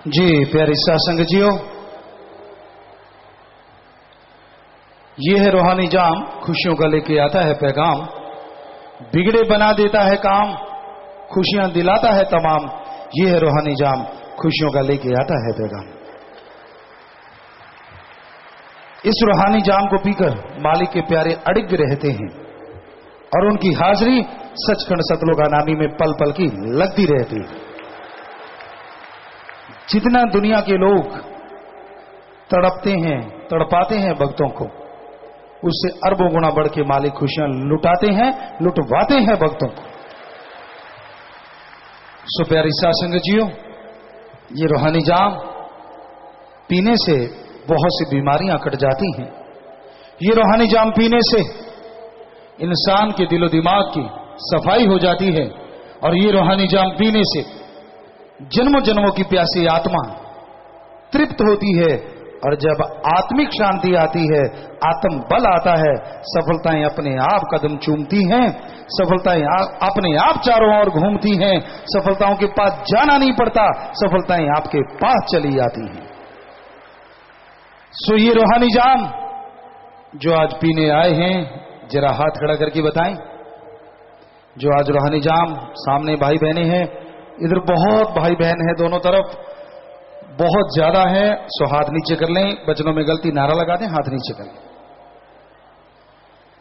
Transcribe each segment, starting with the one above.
जी प्यारी सासंग जियो, ये है रूहानी जाम, खुशियों का लेके आता है पैगाम। बिगड़े बना देता है काम, खुशियां दिलाता है तमाम। ये है रूहानी जाम, खुशियों का लेके आता है पैगाम। इस रूहानी जाम को पीकर मालिक के प्यारे अड़िग रहते हैं और उनकी हाजिरी सचखंड सतलोका नामी में पल पल की लगती रहती है। जितना दुनिया के लोग तड़पते हैं, तड़पाते हैं भक्तों को, उससे अरबों गुना बढ़ के मालिक खुशियां लुटाते हैं, लुटवाते हैं भक्तों को। सो प्यारी सासंग जियो, ये रूहानी जाम पीने से बहुत सी बीमारियां कट जाती हैं। ये रूहानी जाम पीने से इंसान के दिलो दिमाग की सफाई हो जाती है और ये रूहानी जाम पीने से जन्मों जन्मों की प्यासी आत्मा तृप्त होती है। और जब आत्मिक शांति आती है, आत्म बल आता है, सफलताएं अपने आप कदम चूमती हैं, सफलताएं अपने आप चारों ओर घूमती हैं, सफलताओं के पास जाना नहीं पड़ता, सफलताएं आपके पास चली आती हैं। सो ये रूहानी जाम जो आज पीने आए हैं, जरा हाथ खड़ा करके बताएं। जो आज रूहानी जाम, सामने भाई बहनें हैं, इधर बहुत भाई बहन है, दोनों तरफ बहुत ज्यादा है। सो हाथ नीचे कर लें, बचनों में गलती नारा लगा दें, हाथ नीचे कर लें।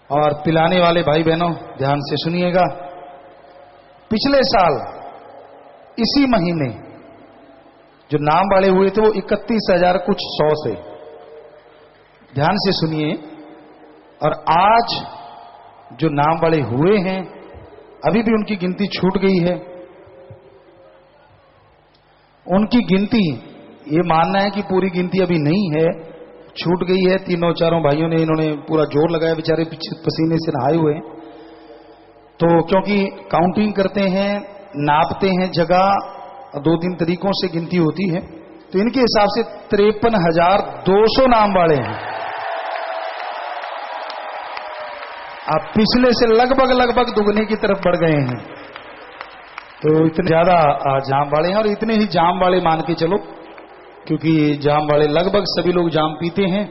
और पिलाने वाले भाई बहनों ध्यान से सुनिएगा। पिछले साल इसी महीने जो नाम वाले हुए थे वो 31,000 कुछ 100 से, ध्यान से सुनिए। और आज जो नाम वाले हुए हैं, अभी भी उनकी गिनती छूट गई है। उनकी गिनती, ये मानना है कि पूरी गिनती अभी नहीं है, छूट गई है। तीनों चारों भाइयों ने इन्होंने पूरा जोर लगाया, बेचारे पसीने से नहाए हुए हैं। तो क्योंकि काउंटिंग करते हैं, नापते हैं जगह, 2-3 तरीकों से गिनती होती है, तो इनके हिसाब से 53,200 नाम वाले हैं। आप पिछले से लगभग दुगने की तरफ बढ़ गए हैं। तो इतने ज्यादा जाम वाले हैं और इतने ही जाम वाले मान के चलो, क्योंकि जाम वाले लगभग सभी लोग जाम पीते हैं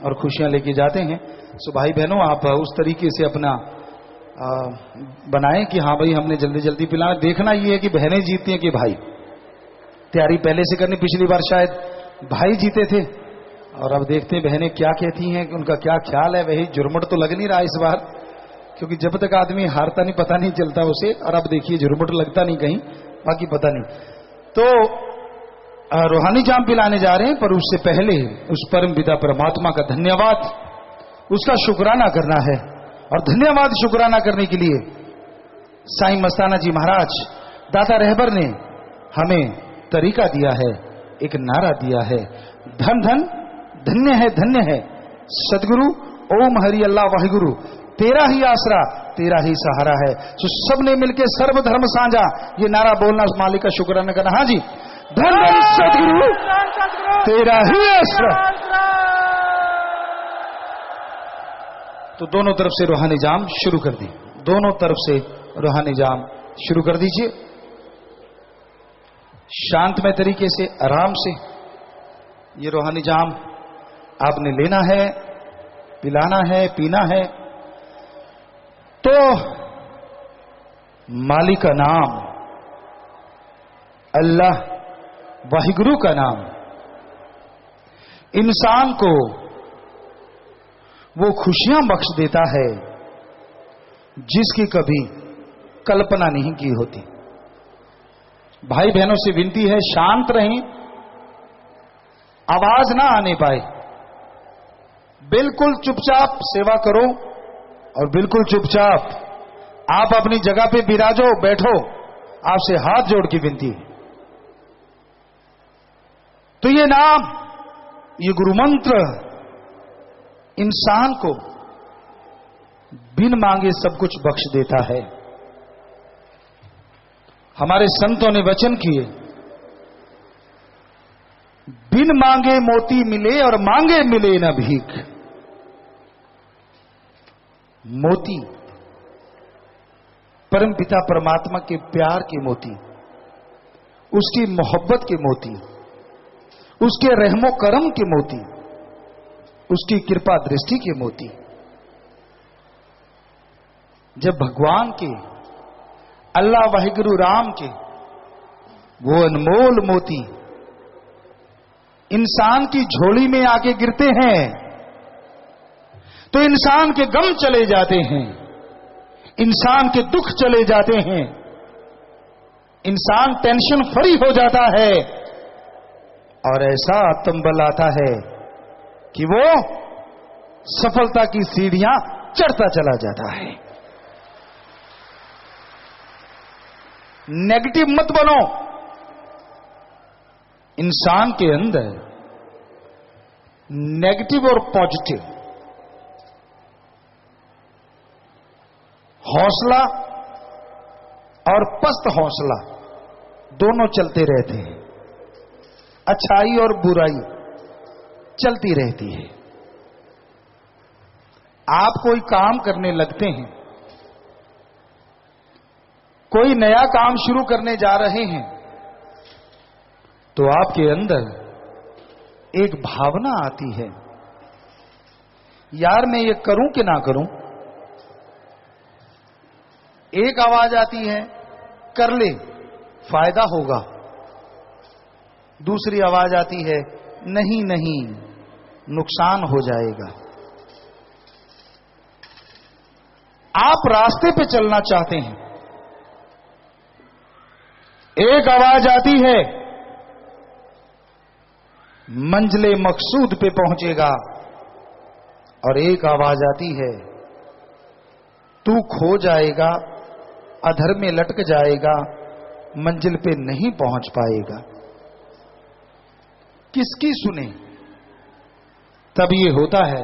और खुशियां लेके जाते हैं। सो भाई बहनों, आप उस तरीके से अपना बनाएं कि हाँ भाई हमने जल्दी जल्दी पिलाना। देखना ये है कि बहनें जीतती हैं कि भाई। तैयारी पहले से करनी। पिछली बार शायद भाई जीते थे और अब देखते हैं बहनें क्या कहती हैं, उनका क्या ख्याल है। वही जुर्मट तो लग नहीं रहा इस बार, क्योंकि जब तक आदमी हारता नहीं पता नहीं चलता उसे। और अब देखिए जुर्मट लगता नहीं कहीं, बाकी पता नहीं। तो रूहानी जाम पिलाने जा रहे हैं, पर उससे पहले उस परम पिता परमात्मा का धन्यवाद, उसका शुक्राना करना है। और धन्यवाद शुक्राना करने के लिए साईं मस्ताना जी महाराज दाता रहबर ने हमें तरीका दिया है, एक नारा दिया है। धन धन धन्य है सदगुरु, ओम हरि अल्लाह वाहिगुरु, तेरा ही आसरा तेरा ही सहारा है। तो सबने मिलकर सर्व धर्म साझा ये नारा बोलना, उस मालिक का शुक्राना करना। हाँ जी, धन धन सदगुरु, तेरा ही आसरा। तो दोनों तरफ से रूहानी जाम शुरू कर दी, दोनों तरफ से रूहानी जाम शुरू कर दीजिए। शांतमय तरीके से, आराम से ये रूहानी जाम आपने लेना है, पिलाना है, पीना है। तो मालिक का नाम, अल्लाह वाहिगुरु का नाम, इंसान को वो खुशियां बख्श देता है जिसकी कभी कल्पना नहीं की होती। भाई बहनों से विनती है, शांत रहें, आवाज ना आने पाए, बिल्कुल चुपचाप सेवा करो और बिल्कुल चुपचाप आप अपनी जगह पे विराजो, बैठो। आपसे हाथ जोड़ की विनती है। तो ये नाम, ये गुरु मंत्र इंसान को बिन मांगे सब कुछ बख्श देता है। हमारे संतों ने वचन किए, बिन मांगे मोती मिले और मांगे मिले न भीख। मोती परम पिता परमात्मा के प्यार के मोती, उसकी मोहब्बत के मोती, उसके रहमो करम के मोती, उसकी कृपा दृष्टि के मोती। जब भगवान के, अल्लाह वाहिगुरु राम के वो अनमोल मोती इंसान की झोली में आके गिरते हैं तो इंसान के गम चले जाते हैं, इंसान के दुख चले जाते हैं, इंसान टेंशन फ्री हो जाता है और ऐसा आत्मबल आता है कि वो सफलता की सीढ़ियां चढ़ता चला जाता है। नेगेटिव मत बनो। इंसान के अंदर नेगेटिव और पॉजिटिव, हौसला और पस्त हौसला दोनों चलते रहते हैं। अच्छाई और बुराई चलती रहती है। आप कोई काम करने लगते हैं, कोई नया काम शुरू करने जा रहे हैं, तो आपके अंदर एक भावना आती है, यार मैं ये करूं कि ना करूं। एक आवाज आती है, कर ले फायदा होगा। दूसरी आवाज आती है, नहीं नहीं नुकसान हो जाएगा। आप रास्ते पे चलना चाहते हैं, एक आवाज आती है, मंजिले मकसूद पे पहुंचेगा, और एक आवाज आती है, तू खो जाएगा, अधर में लटक जाएगा, मंजिल पे नहीं पहुंच पाएगा। किसकी सुने? तब ये होता है,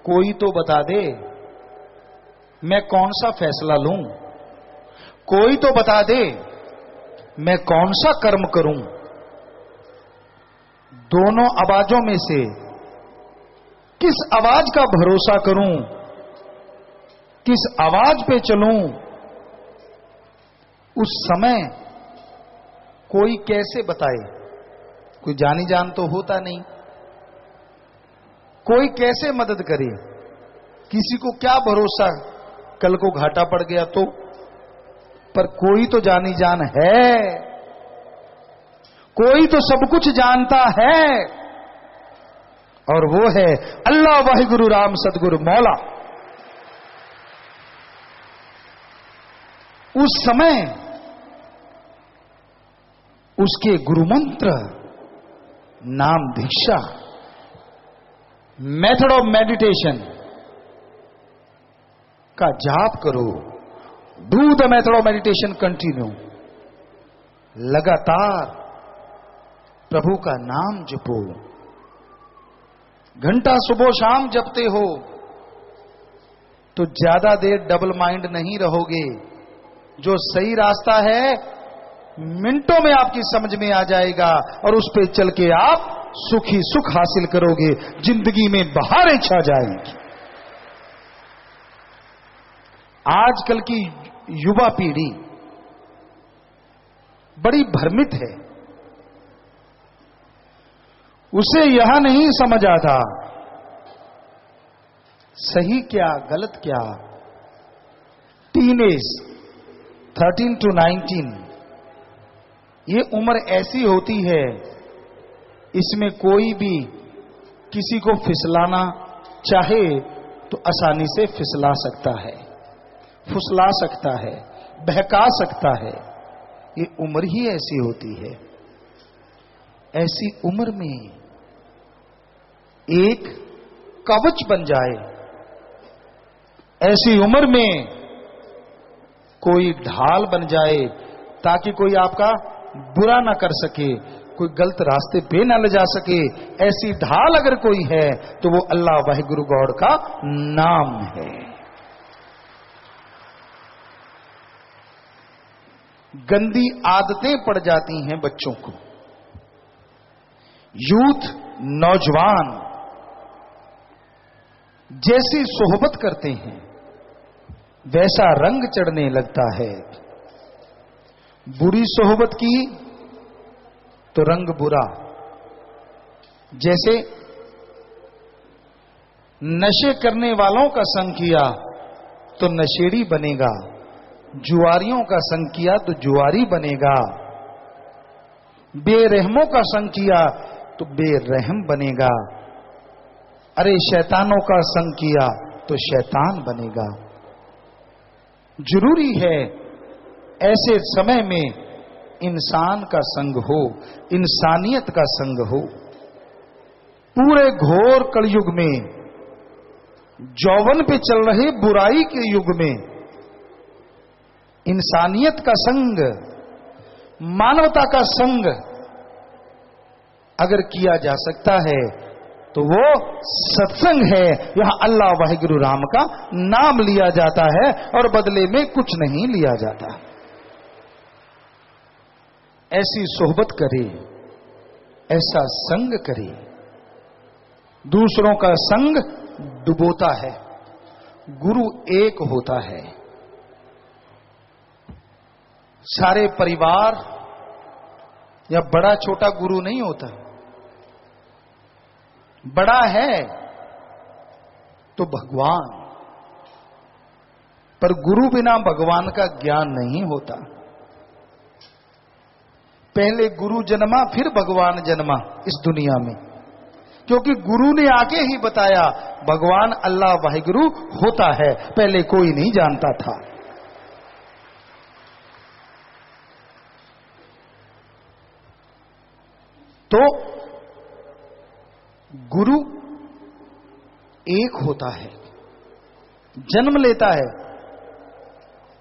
कोई तो बता दे मैं कौन सा फैसला लूं, कोई तो बता दे मैं कौन सा कर्म करूं। दोनों आवाजों में से किस आवाज का भरोसा करूं, किस आवाज पे चलूं, उस समय कोई कैसे बताए? कोई जानी जान तो होता नहीं, कोई कैसे मदद करे? किसी को क्या भरोसा, कल को घाटा पड़ गया तो? पर कोई तो जानी जान है, कोई तो सब कुछ जानता है, और वो है अल्लाह वाहिगुरु राम सदगुरु मौला। उस समय उसके गुरु मंत्र, नाम भिक्षा, मेथड ऑफ मेडिटेशन का जाप करो। Do the method of meditation continue. लगातार प्रभु का नाम जपो। घंटा सुबह शाम जपते हो तो ज्यादा देर डबल माइंड नहीं रहोगे। जो सही रास्ता है मिनटों में आपकी समझ में आ जाएगा, और उस पे चल के आप सुखी सुख हासिल करोगे, जिंदगी में बहारें छा जाएंगी। आजकल की युवा पीढ़ी बड़ी भ्रमित है। उसे यह नहीं समझ आता सही क्या गलत क्या। टीनेज 13 to 19 ये उम्र ऐसी होती है, इसमें कोई भी किसी को फिसलाना चाहे तो आसानी से फिसला सकता है, फुसला सकता है, बहका सकता है। ये उम्र ही ऐसी होती है। ऐसी उम्र में एक कवच बन जाए, ऐसी उम्र में कोई ढाल बन जाए ताकि कोई आपका बुरा ना कर सके, कोई गलत रास्ते पे ना ले जा सके। ऐसी ढाल अगर कोई है तो वो अल्लाह वाहिगुरु गॉड का नाम है। गंदी आदतें पड़ जाती हैं बच्चों को। यूथ, नौजवान जैसी सोहबत करते हैं वैसा रंग चढ़ने लगता है। बुरी सोहबत की तो रंग बुरा, जैसे नशे करने वालों का संग किया तो नशेड़ी बनेगा, जुआरियों का संग किया तो जुआरी बनेगा, बेरहमों का संग किया तो बेरहम बनेगा, अरे शैतानों का संग किया तो शैतान बनेगा। जरूरी है ऐसे समय में इंसान का संग हो, इंसानियत का संग हो। पूरे घोर कलयुग में, जौवन पे चल रहे बुराई के युग में, इंसानियत का संग, मानवता का संग अगर किया जा सकता है तो वो सत्संग है। यहां अल्लाह वाहिगुरु राम का नाम लिया जाता है और बदले में कुछ नहीं लिया जाता। ऐसी सोहबत करे, ऐसा संग करे। दूसरों का संग डुबोता है, गुरु एक होता है। सारे परिवार या बड़ा छोटा गुरु नहीं होता। बड़ा है तो भगवान, पर गुरु बिना भगवान का ज्ञान नहीं होता। पहले गुरु जन्मा फिर भगवान जन्मा इस दुनिया में, क्योंकि गुरु ने आके ही बताया भगवान अल्लाह वाहिगुरु होता है, पहले कोई नहीं जानता था। तो गुरु एक होता है, जन्म लेता है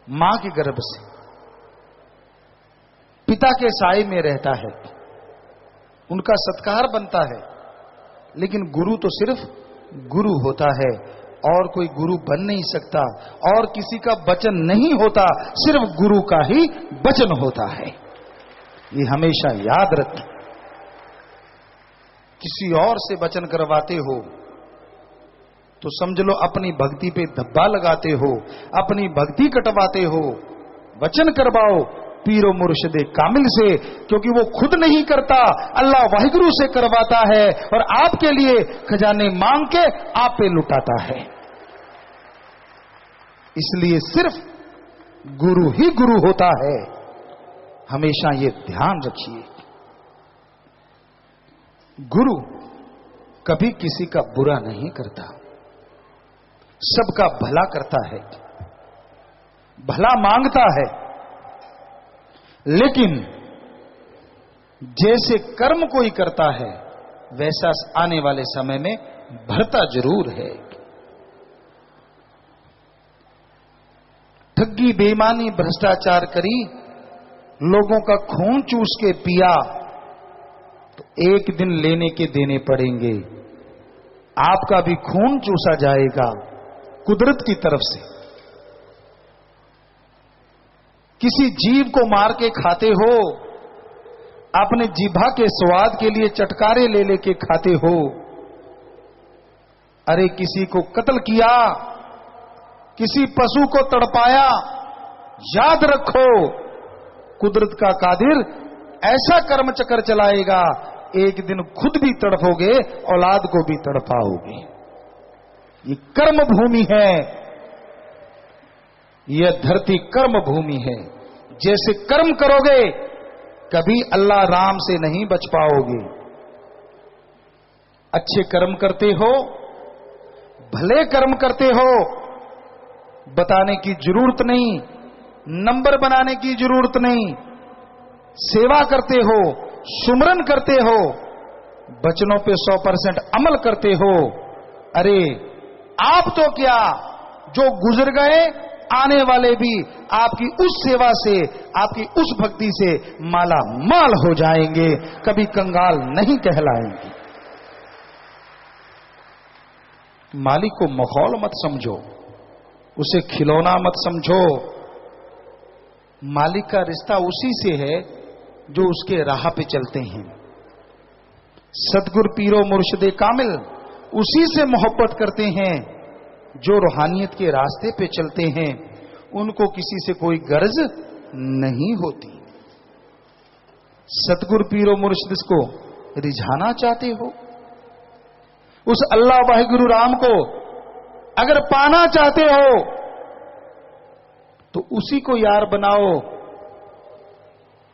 मां के गर्भ से, पिता के साए में रहता है, उनका सत्कार बनता है। लेकिन गुरु तो सिर्फ गुरु होता है और कोई गुरु बन नहीं सकता, और किसी का वचन नहीं होता, सिर्फ गुरु का ही वचन होता है। ये हमेशा याद रखें। किसी और से वचन करवाते हो तो समझ लो अपनी भक्ति पे धब्बा लगाते हो, अपनी भक्ति कटवाते हो। वचन करवाओ पीरो मुर्शिदे कामिल से, क्योंकि वो खुद नहीं करता, अल्लाह वाहिगुरु से करवाता है और आपके लिए खजाने मांग के आप पे लुटाता है। इसलिए सिर्फ गुरु ही गुरु होता है, हमेशा ये ध्यान रखिए। गुरु कभी किसी का बुरा नहीं करता, सबका भला करता है, भला मांगता है। लेकिन जैसे कर्म कोई करता है वैसा आने वाले समय में भरता जरूर है। ठगी, बेईमानी, भ्रष्टाचार करी, लोगों का खून चूस के पिया तो एक दिन लेने के देने पड़ेंगे। आपका भी खून चूसा जाएगा कुदरत की तरफ से। किसी जीव को मार के खाते हो, अपने जीभा के स्वाद के लिए चटकारे ले लेके खाते हो। अरे किसी को कत्ल किया, किसी पशु को तड़पाया, याद रखो कुदरत का कादिर ऐसा कर्म चक्कर चलाएगा, एक दिन खुद भी तड़पोगे, औलाद को भी तड़पाओगे। ये कर्म भूमि है, यह धरती कर्म भूमि है। जैसे कर्म करोगे कभी अल्लाह राम से नहीं बच पाओगे। अच्छे कर्म करते हो, भले कर्म करते हो, बताने की जरूरत नहीं, नंबर बनाने की जरूरत नहीं। सेवा करते हो, सुमरन करते हो, वचनों पे 100% अमल करते हो। अरे आप तो क्या, जो गुजर गए आने वाले भी आपकी उस सेवा से, आपकी उस भक्ति से माला माल हो जाएंगे, कभी कंगाल नहीं कहलाएंगे। मालिक को मखौल मत समझो, उसे खिलौना मत समझो। मालिक का रिश्ता उसी से है जो उसके राह पे चलते हैं। सतगुर पीरो मुर्शिदे कामिल उसी से मोहब्बत करते हैं जो रूहानियत के रास्ते पे चलते हैं। उनको किसी से कोई गर्ज नहीं होती। सतगुर पीरो मुर्शिद को रिझाना चाहते हो, उस अल्लाह वाहिगुरु राम को अगर पाना चाहते हो तो उसी को यार बनाओ,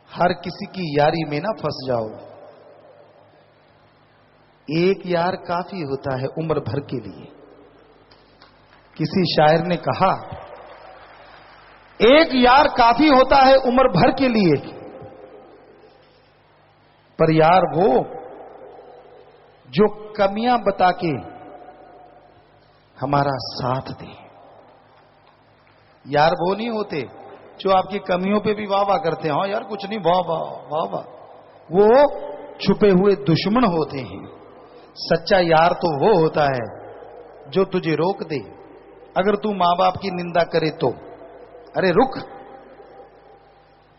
हर किसी की यारी में ना फंस जाओ। एक यार काफी होता है उम्र भर के लिए। किसी शायर ने कहा, एक यार काफी होता है उम्र भर के लिए, पर यार वो जो कमियां बता के हमारा साथ दे। यार वो नहीं होते जो आपकी कमियों पे भी वाह वाह करते हैं, हाँ यार कुछ नहीं, वाह वाह वाह वाह, वो छुपे हुए दुश्मन होते हैं। सच्चा यार तो वो होता है जो तुझे रोक दे। अगर तू मां बाप की निंदा करे तो अरे रुक,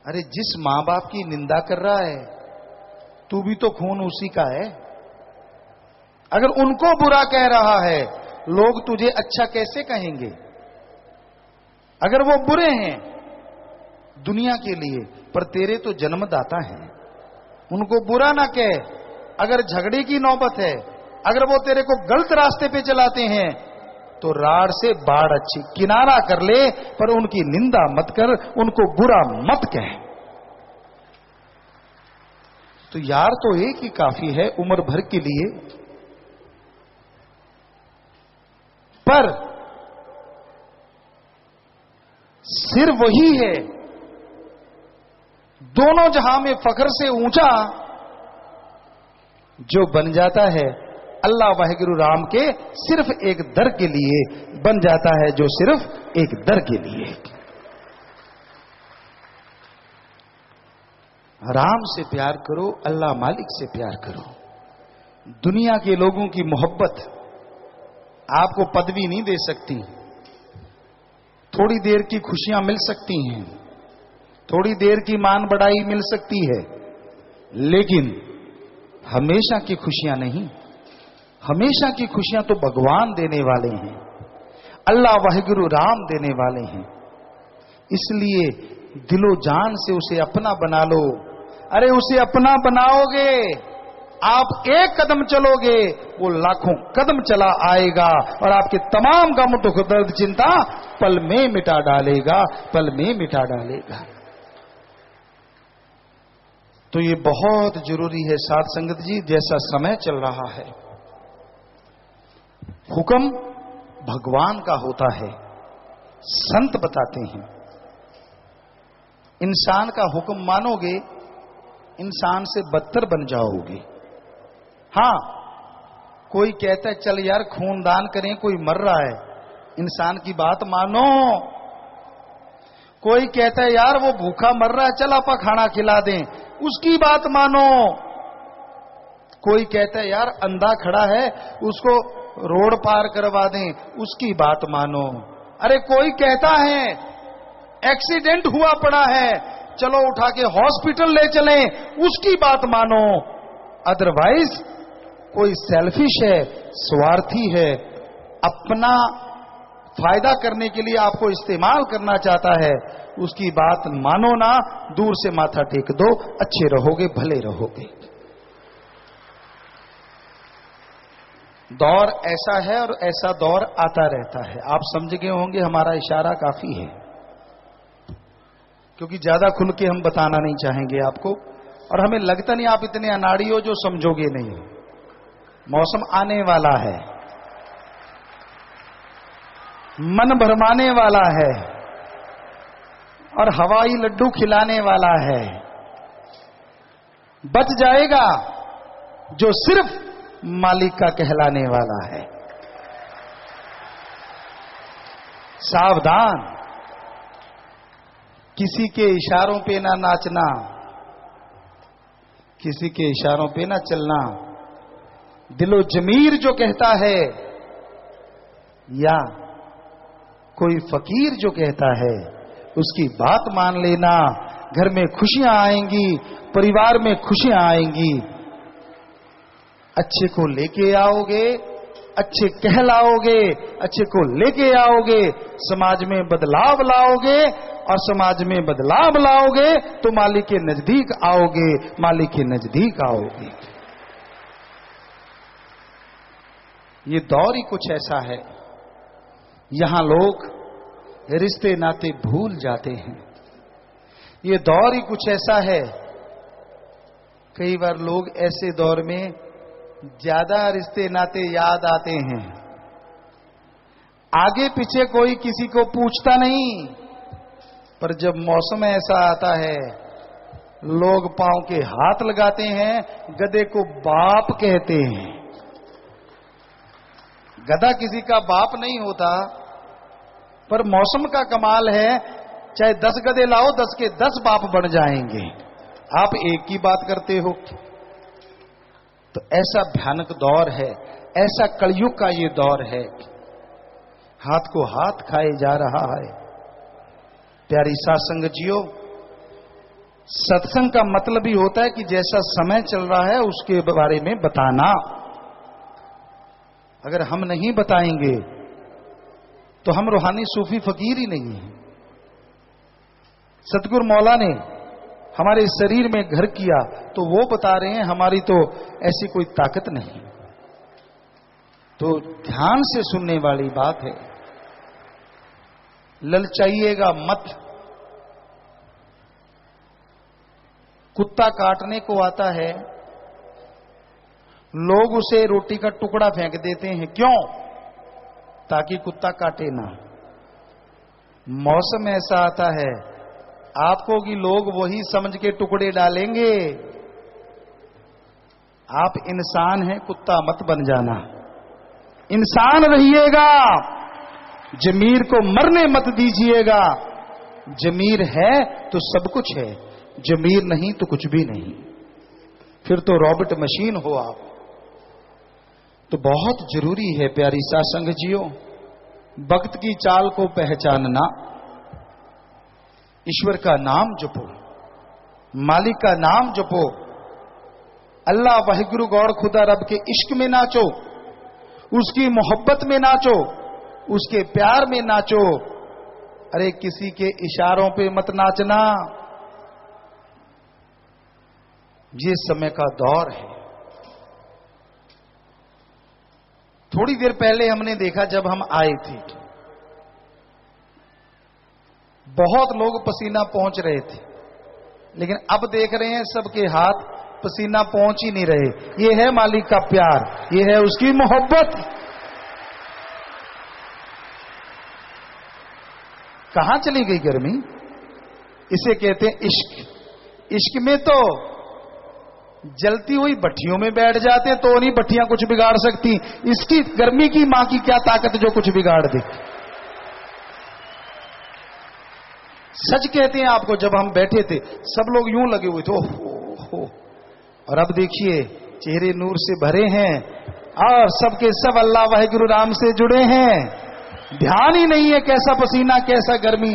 अरे जिस मां बाप की निंदा कर रहा है तू भी तो खून उसी का है। अगर उनको बुरा कह रहा है लोग तुझे अच्छा कैसे कहेंगे? अगर वो बुरे हैं दुनिया के लिए, पर तेरे तो जन्मदाता हैं, उनको बुरा ना कह। अगर झगड़े की नौबत है, अगर वो तेरे को गलत रास्ते पे चलाते हैं तो राड़ से बाढ़ अच्छी, किनारा कर ले, पर उनकी निंदा मत कर, उनको बुरा मत कह। तो यार तो एक ही काफी है उम्र भर के लिए। पर सिर वही है दोनों जहां में फख्र से ऊंचा, जो बन जाता है अल्लाह वाहिगुरु राम के सिर्फ एक दर के लिए, बन जाता है जो सिर्फ एक दर के लिए। राम से प्यार करो, अल्लाह मालिक से प्यार करो। दुनिया के लोगों की मोहब्बत आपको पदवी नहीं दे सकती। थोड़ी देर की खुशियां मिल सकती हैं, थोड़ी देर की मान बढ़ाई मिल सकती है, लेकिन हमेशा की खुशियां नहीं। हमेशा की खुशियां तो भगवान देने वाले हैं, अल्लाह वाहिगुरु राम देने वाले हैं। इसलिए दिलो जान से उसे अपना बना लो। अरे उसे अपना बनाओगे, आप एक कदम चलोगे, वो लाखों कदम चला आएगा और आपके तमाम गम दुख दर्द चिंता पल में मिटा डालेगा, पल में मिटा डालेगा। तो ये बहुत जरूरी है साध संगत जी। जैसा समय चल रहा है, हुक्म भगवान का होता है, संत बताते हैं। इंसान का हुक्म मानोगे, इंसान से बदतर बन जाओगे। हां, कोई कहता है चल यार खूनदान करें, कोई मर रहा है, इंसान की बात मानो। कोई कहता है यार वो भूखा मर रहा है, चल आपा खाना खिला दें, उसकी बात मानो। कोई कहता है यार अंधा खड़ा है, उसको रोड पार करवा दें, उसकी बात मानो। अरे कोई कहता है एक्सीडेंट हुआ पड़ा है, चलो उठा के हॉस्पिटल ले चलें, उसकी बात मानो। अदरवाइज कोई सेल्फिश है, स्वार्थी है, अपना फायदा करने के लिए आपको इस्तेमाल करना चाहता है, उसकी बात मानो ना, दूर से माथा टेक दो, अच्छे रहोगे, भले रहोगे। दौर ऐसा है और ऐसा दौर आता रहता है। आप समझ गए होंगे, हमारा इशारा काफी है, क्योंकि ज्यादा खुल के हम बताना नहीं चाहेंगे आपको, और हमें लगता नहीं आप इतने अनाड़ी हो जो समझोगे नहीं। मौसम आने वाला है, मन भरमाने वाला है और हवाई लड्डू खिलाने वाला है। बच जाएगा जो सिर्फ मालिक का कहलाने वाला है। सावधान, किसी के इशारों पे ना नाचना, किसी के इशारों पे ना चलना। दिलो जमीर जो कहता है, या कोई फकीर जो कहता है, उसकी बात मान लेना। घर में खुशियां आएंगी, परिवार में खुशियां आएंगी। अच्छे को लेके आओगे, अच्छे कहलाओगे, अच्छे को लेके आओगे, समाज में बदलाव लाओगे, और समाज में बदलाव लाओगे तो मालिक के नजदीक आओगे, मालिक के नजदीक आओगे। ये दौर ही कुछ ऐसा है, यहां लोग रिश्ते नाते भूल जाते हैं। ये दौर ही कुछ ऐसा है, कई बार लोग ऐसे दौर में ज्यादा रिश्ते नाते याद आते हैं। आगे पीछे कोई किसी को पूछता नहीं, पर जब मौसम ऐसा आता है लोग पांव के हाथ लगाते हैं, गधे को बाप कहते हैं। गधा किसी का बाप नहीं होता, पर मौसम का कमाल है, चाहे 10 गधे लाओ 10 के 10 बाप बन जाएंगे, आप एक की बात करते हो। तो ऐसा भयानक दौर है, ऐसा कलयुग का ये दौर है, हाथ को हाथ खाए जा रहा है। प्यारी सासंग जियो, सत्संग का मतलब ही होता है कि जैसा समय चल रहा है उसके बारे में बताना। अगर हम नहीं बताएंगे तो हम रूहानी सूफी फकीर ही नहीं है। सतगुरु मौला ने हमारे शरीर में घर किया तो वो बता रहे हैं, हमारी तो ऐसी कोई ताकत नहीं। तो ध्यान से सुनने वाली बात है, ललचाइएगा मत। कुत्ता काटने को आता है, लोग उसे रोटी का टुकड़ा फेंक देते हैं, क्यों? ताकि कुत्ता काटे ना। मौसम ऐसा आता है आपको कि लोग वही समझ के टुकड़े डालेंगे। आप इंसान हैं, कुत्ता मत बन जाना, इंसान रहिएगा। जमीर को मरने मत दीजिएगा। जमीर है तो सब कुछ है, जमीर नहीं तो कुछ भी नहीं, फिर तो रॉबोट मशीन हो आप। तो बहुत जरूरी है प्यारी सासंग जियो, भक्त की चाल को पहचानना, ईश्वर का नाम जपो, मालिक का नाम जपो, अल्लाह वाहिगुरु गौर खुदा रब के इश्क में नाचो, उसकी मोहब्बत में नाचो, उसके प्यार में नाचो। अरे किसी के इशारों पे मत नाचना। ये समय का दौर है। थोड़ी देर पहले हमने देखा, जब हम आए थे बहुत लोग पसीना पहुंच रहे थे, लेकिन अब देख रहे हैं सबके हाथ पसीना पहुंच ही नहीं रहे। ये है मालिक का प्यार, ये है उसकी मोहब्बत। कहां चली गई गर्मी? इसे कहते हैं इश्क। इश्क में तो जलती हुई भट्टियों में बैठ जाते हैं, तो नहीं भट्टियां कुछ बिगाड़ सकती। इसकी गर्मी की मां की क्या ताकत जो कुछ बिगाड़ दे। सच कहते हैं आपको, जब हम बैठे थे सब लोग यूं लगे हुए थे, ओहो, और अब देखिए चेहरे नूर से भरे हैं और सबके सब अल्लाह वाहिगुरु राम से जुड़े हैं। ध्यान ही नहीं है कैसा पसीना कैसा गर्मी।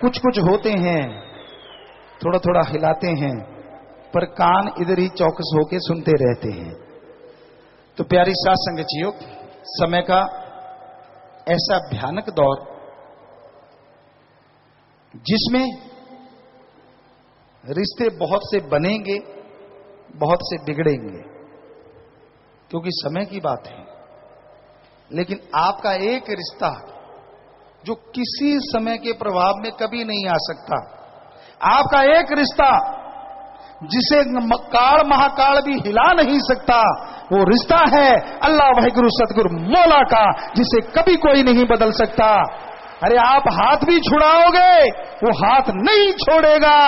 कुछ कुछ होते हैं, थोड़ा थोड़ा हिलाते हैं, पर कान इधर ही चौकस होके सुनते रहते हैं। तो प्यारी साथ संगतियों, समय का ऐसा भयानक दौर जिसमें रिश्ते बहुत से बनेंगे, बहुत से बिगड़ेंगे, क्योंकि समय की बात है। लेकिन आपका एक रिश्ता जो किसी समय के प्रभाव में कभी नहीं आ सकता, आपका एक रिश्ता जिसे काल महाकाल भी हिला नहीं सकता, वो रिश्ता है अल्लाह वाहिगुरु सतगुरु मौला का, जिसे कभी कोई नहीं बदल सकता। अरे आप हाथ भी छुड़ाओगे वो हाथ नहीं छोड़ेगा,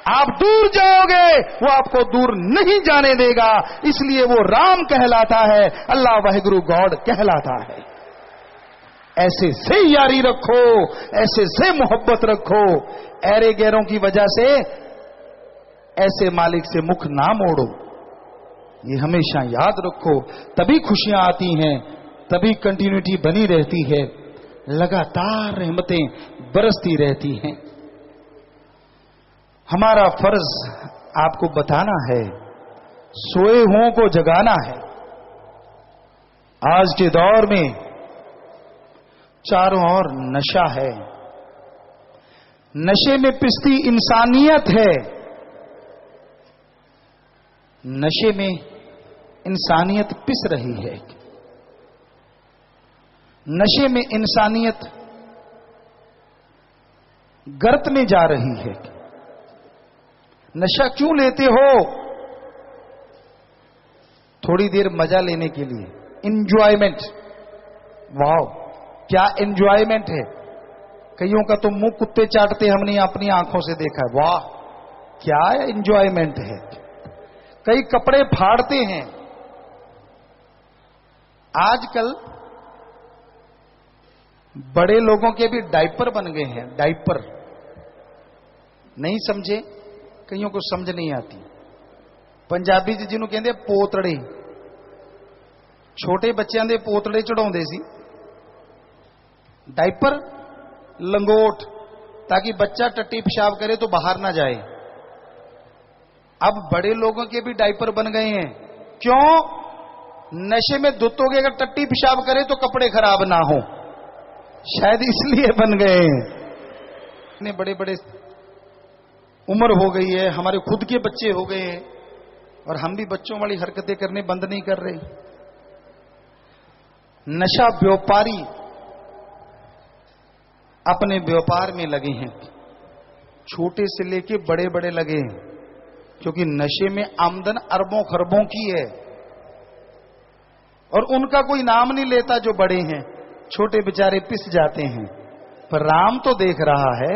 आप दूर जाओगे वो आपको दूर नहीं जाने देगा। इसलिए वो राम कहलाता है, अल्लाह वाहिगुरु गॉड कहलाता है। ऐसे से यारी रखो, ऐसे से मोहब्बत रखो, ऐरे गैरों की वजह से ऐसे मालिक से मुख ना मोड़ो। ये हमेशा याद रखो, तभी खुशियां आती हैं, तभी कंटिन्यूटी बनी रहती है, लगातार रहमतें बरसती रहती हैं। हमारा फर्ज आपको बताना है, सोए हुओं को जगाना है। आज के दौर में चारों ओर नशा है, नशे में पिसती इंसानियत है, नशे में इंसानियत पिस रही है। नशे में इंसानियत गर्त में जा रही है। नशा क्यों लेते हो? थोड़ी देर मजा लेने के लिए, इंजॉयमेंट। वाह, क्या इंजॉयमेंट है। कईयों का तो मुंह कुत्ते चाटते हमने अपनी आंखों से देखा है। वाह, क्या इंजॉयमेंट है। कई कपड़े फाड़ते हैं। आजकल बड़े लोगों के भी डायपर बन गए हैं। डायपर नहीं समझे? कईयों को समझ नहीं आती। पंजाबी जिन्हों कहते पोतड़े, छोटे बच्चों के पोतड़े चढ़ाते सी। डायपर, लंगोट, ताकि बच्चा टट्टी पेशाब करे तो बाहर ना जाए। अब बड़े लोगों के भी डायपर बन गए हैं। क्यों? नशे में धुत हो गए, अगर टट्टी पेशाब करे तो कपड़े खराब ना हो, शायद इसलिए बन गए हैं। इतने बड़े बड़े उम्र हो गई है, हमारे खुद के बच्चे हो गए हैं, और हम भी बच्चों वाली हरकतें करने बंद नहीं कर रहे। नशा व्यापारी अपने व्यापार में लगे हैं, छोटे से लेके बड़े बड़े लगे हैं, क्योंकि नशे में आमदन अरबों खरबों की है। और उनका कोई नाम नहीं लेता जो बड़े हैं, छोटे बेचारे पिस जाते हैं। पर राम तो देख रहा है,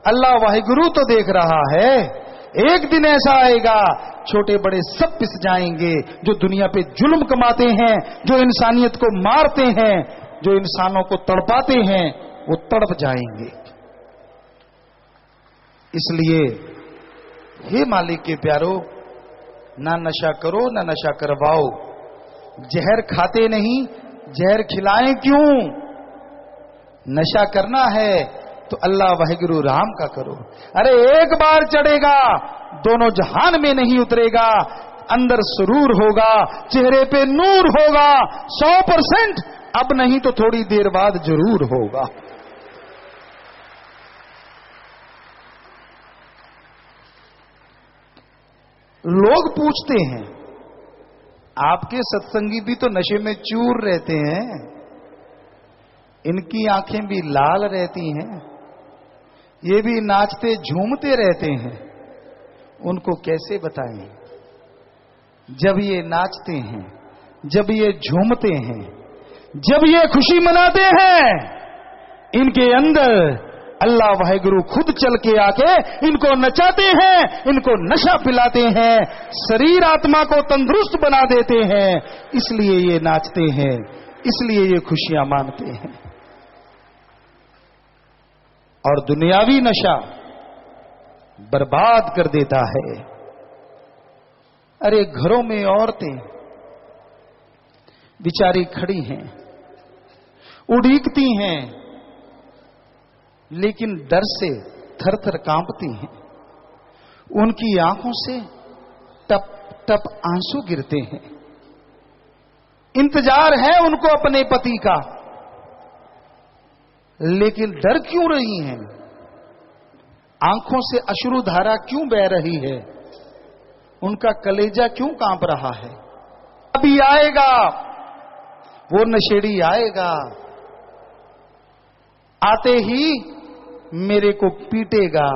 अल्लाह वाहिगुरु तो देख रहा है। एक दिन ऐसा आएगा, छोटे बड़े सब पिस जाएंगे। जो दुनिया पे जुल्म कमाते हैं, जो इंसानियत को मारते हैं, जो इंसानों को तड़पाते हैं, वो तड़प जाएंगे। इसलिए हे मालिक के प्यारो, ना नशा करो ना नशा करवाओ। जहर खाते नहीं, जहर खिलाएं क्यों? नशा करना है तो अल्लाह वाहिगुरु राम का करो। अरे एक बार चढ़ेगा, दोनों जहान में नहीं उतरेगा। अंदर सुरूर होगा, चेहरे पे नूर होगा, 100%। अब नहीं तो थोड़ी देर बाद जरूर होगा। लोग पूछते हैं, आपके सत्संगी भी तो नशे में चूर रहते हैं, इनकी आंखें भी लाल रहती हैं, ये भी नाचते झूमते रहते हैं, उनको कैसे बताएं? जब ये नाचते हैं, जब ये झूमते हैं, जब ये खुशी मनाते हैं, इनके अंदर अल्लाह वाहिगुरु खुद चल के आके इनको नचाते हैं, इनको नशा पिलाते हैं, शरीर आत्मा को तंदुरुस्त बना देते हैं। इसलिए ये नाचते हैं, इसलिए ये खुशियां मानते हैं। और दुनियावी नशा बर्बाद कर देता है। अरे घरों में औरतें बिचारी खड़ी हैं, उड़ीकती हैं, लेकिन डर से थर थर कांपती हैं। उनकी आंखों से टप टप आंसू गिरते हैं। इंतजार है उनको अपने पति का, लेकिन डर क्यों रही हैं? आंखों से अश्रुधारा क्यों बह रही है? उनका कलेजा क्यों कांप रहा है? अभी आएगा वो नशेड़ी, आएगा, आते ही मेरे को पीटेगा,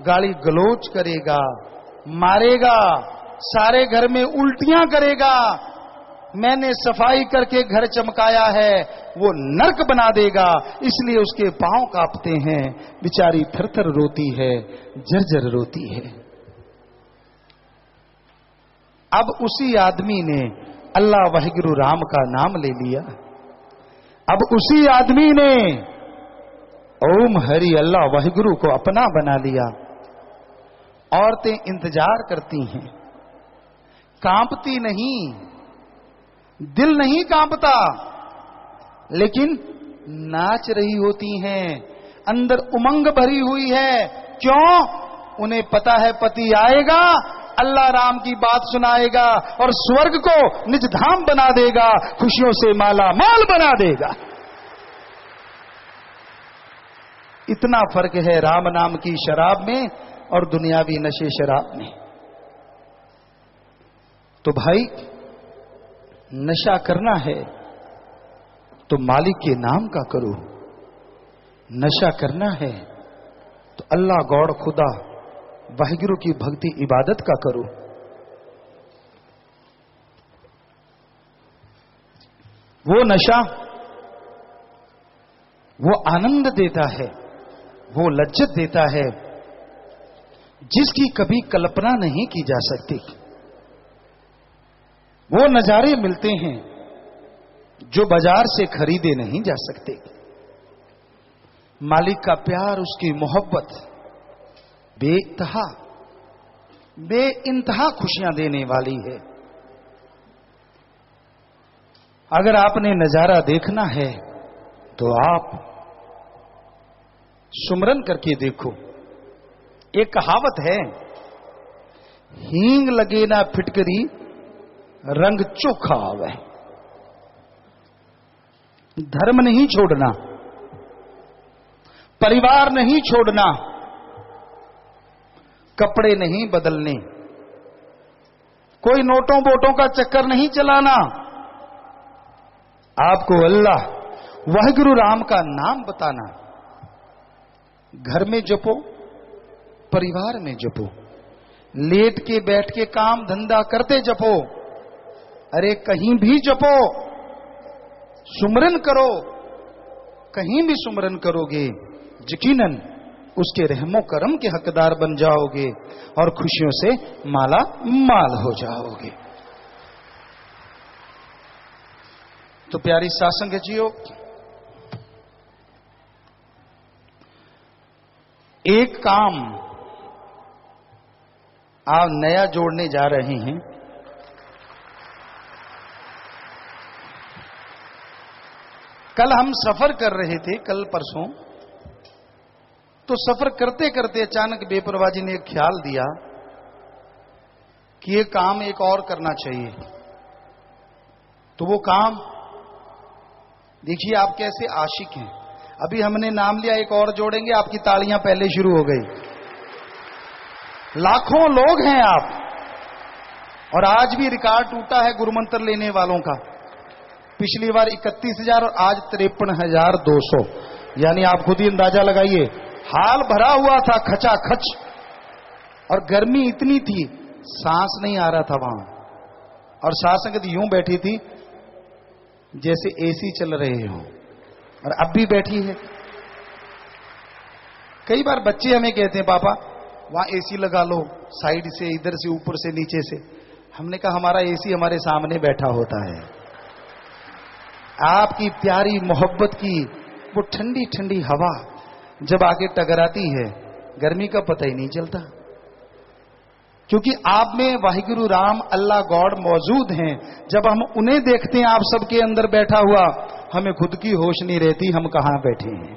गाली गलोच करेगा, मारेगा, सारे घर में उल्टियां करेगा। मैंने सफाई करके घर चमकाया है, वो नर्क बना देगा। इसलिए उसके पांव कांपते हैं, बेचारी थर थर रोती है, जर्जर रोती है। अब उसी आदमी ने अल्लाह वाहिगुरु राम का नाम ले लिया। अब उसी आदमी ने ओम हरि अल्लाह वाहिगुरु को अपना बना लिया। औरतें इंतजार करती हैं, कांपती नहीं, दिल नहीं कांपता, लेकिन नाच रही होती हैं, अंदर उमंग भरी हुई है। क्यों? उन्हें पता है पति आएगा, अल्लाह राम की बात सुनाएगा और स्वर्ग को निज धाम बना देगा, खुशियों से माला माल बना देगा। इतना फर्क है राम नाम की शराब में और दुनियावी नशे शराब में। तो भाई, नशा करना है तो मालिक के नाम का करो। नशा करना है तो अल्लाह गौड़ खुदा वाहिगुरु की भक्ति इबादत का करो। वो नशा वो आनंद देता है, वो लज्जत देता है जिसकी कभी कल्पना नहीं की जा सकती। वो नजारे मिलते हैं जो बाजार से खरीदे नहीं जा सकते। मालिक का प्यार, उसकी मोहब्बत बेइंतहा खुशियां देने वाली है। अगर आपने नजारा देखना है तो आप सुमरन करके देखो। एक कहावत है, हींग लगे ना फिटकरी रंग चोखा आवे। धर्म नहीं छोड़ना, परिवार नहीं छोड़ना, कपड़े नहीं बदलने, कोई नोटों वोटों का चक्कर नहीं चलाना। आपको अल्लाह वाहिगुरु राम का नाम बताना। घर में जपो, परिवार में जपो, लेट के बैठ के काम धंधा करते जपो, अरे कहीं भी जपो, सुमरन करो। कहीं भी सुमरन करोगे यकीनन उसके रहमो करम के हकदार बन जाओगे और खुशियों से माला माल हो जाओगे। तो प्यारी सासंग जियो, एक काम आप नया जोड़ने जा रहे हैं। कल हम सफर कर रहे थे, कल परसों, तो सफर करते करते अचानक बेपरवाही ने एक ख्याल दिया कि ये काम एक और करना चाहिए। तो वो काम, देखिए आप कैसे आशिक हैं। अभी हमने नाम लिया, एक और जोड़ेंगे, आपकी तालियां पहले शुरू हो गई। लाखों लोग हैं आप, और आज भी रिकॉर्ड टूटा है गुरुमंत्र लेने वालों का। पिछली बार 31,000 और आज 53,200, यानी आप खुद ही अंदाजा लगाइए। हाल भरा हुआ था खचाखच, और गर्मी इतनी थी सांस नहीं आ रहा था वहां, और सासंगत यूं बैठी थी जैसे एसी चल रहे हो, और अब भी बैठी है। कई बार बच्चे हमें कहते हैं पापा वहां एसी लगा लो, साइड से, इधर से, ऊपर से, नीचे से। हमने कहा हमारा एसी हमारे सामने बैठा होता है। आपकी प्यारी मोहब्बत की वो ठंडी ठंडी हवा जब आके टकराती है, गर्मी का पता ही नहीं चलता, क्योंकि आप में वाहिगुरु राम अल्लाह गॉड मौजूद हैं। जब हम उन्हें देखते हैं आप सबके अंदर बैठा हुआ, हमें खुद की होश नहीं रहती हम कहां बैठे हैं।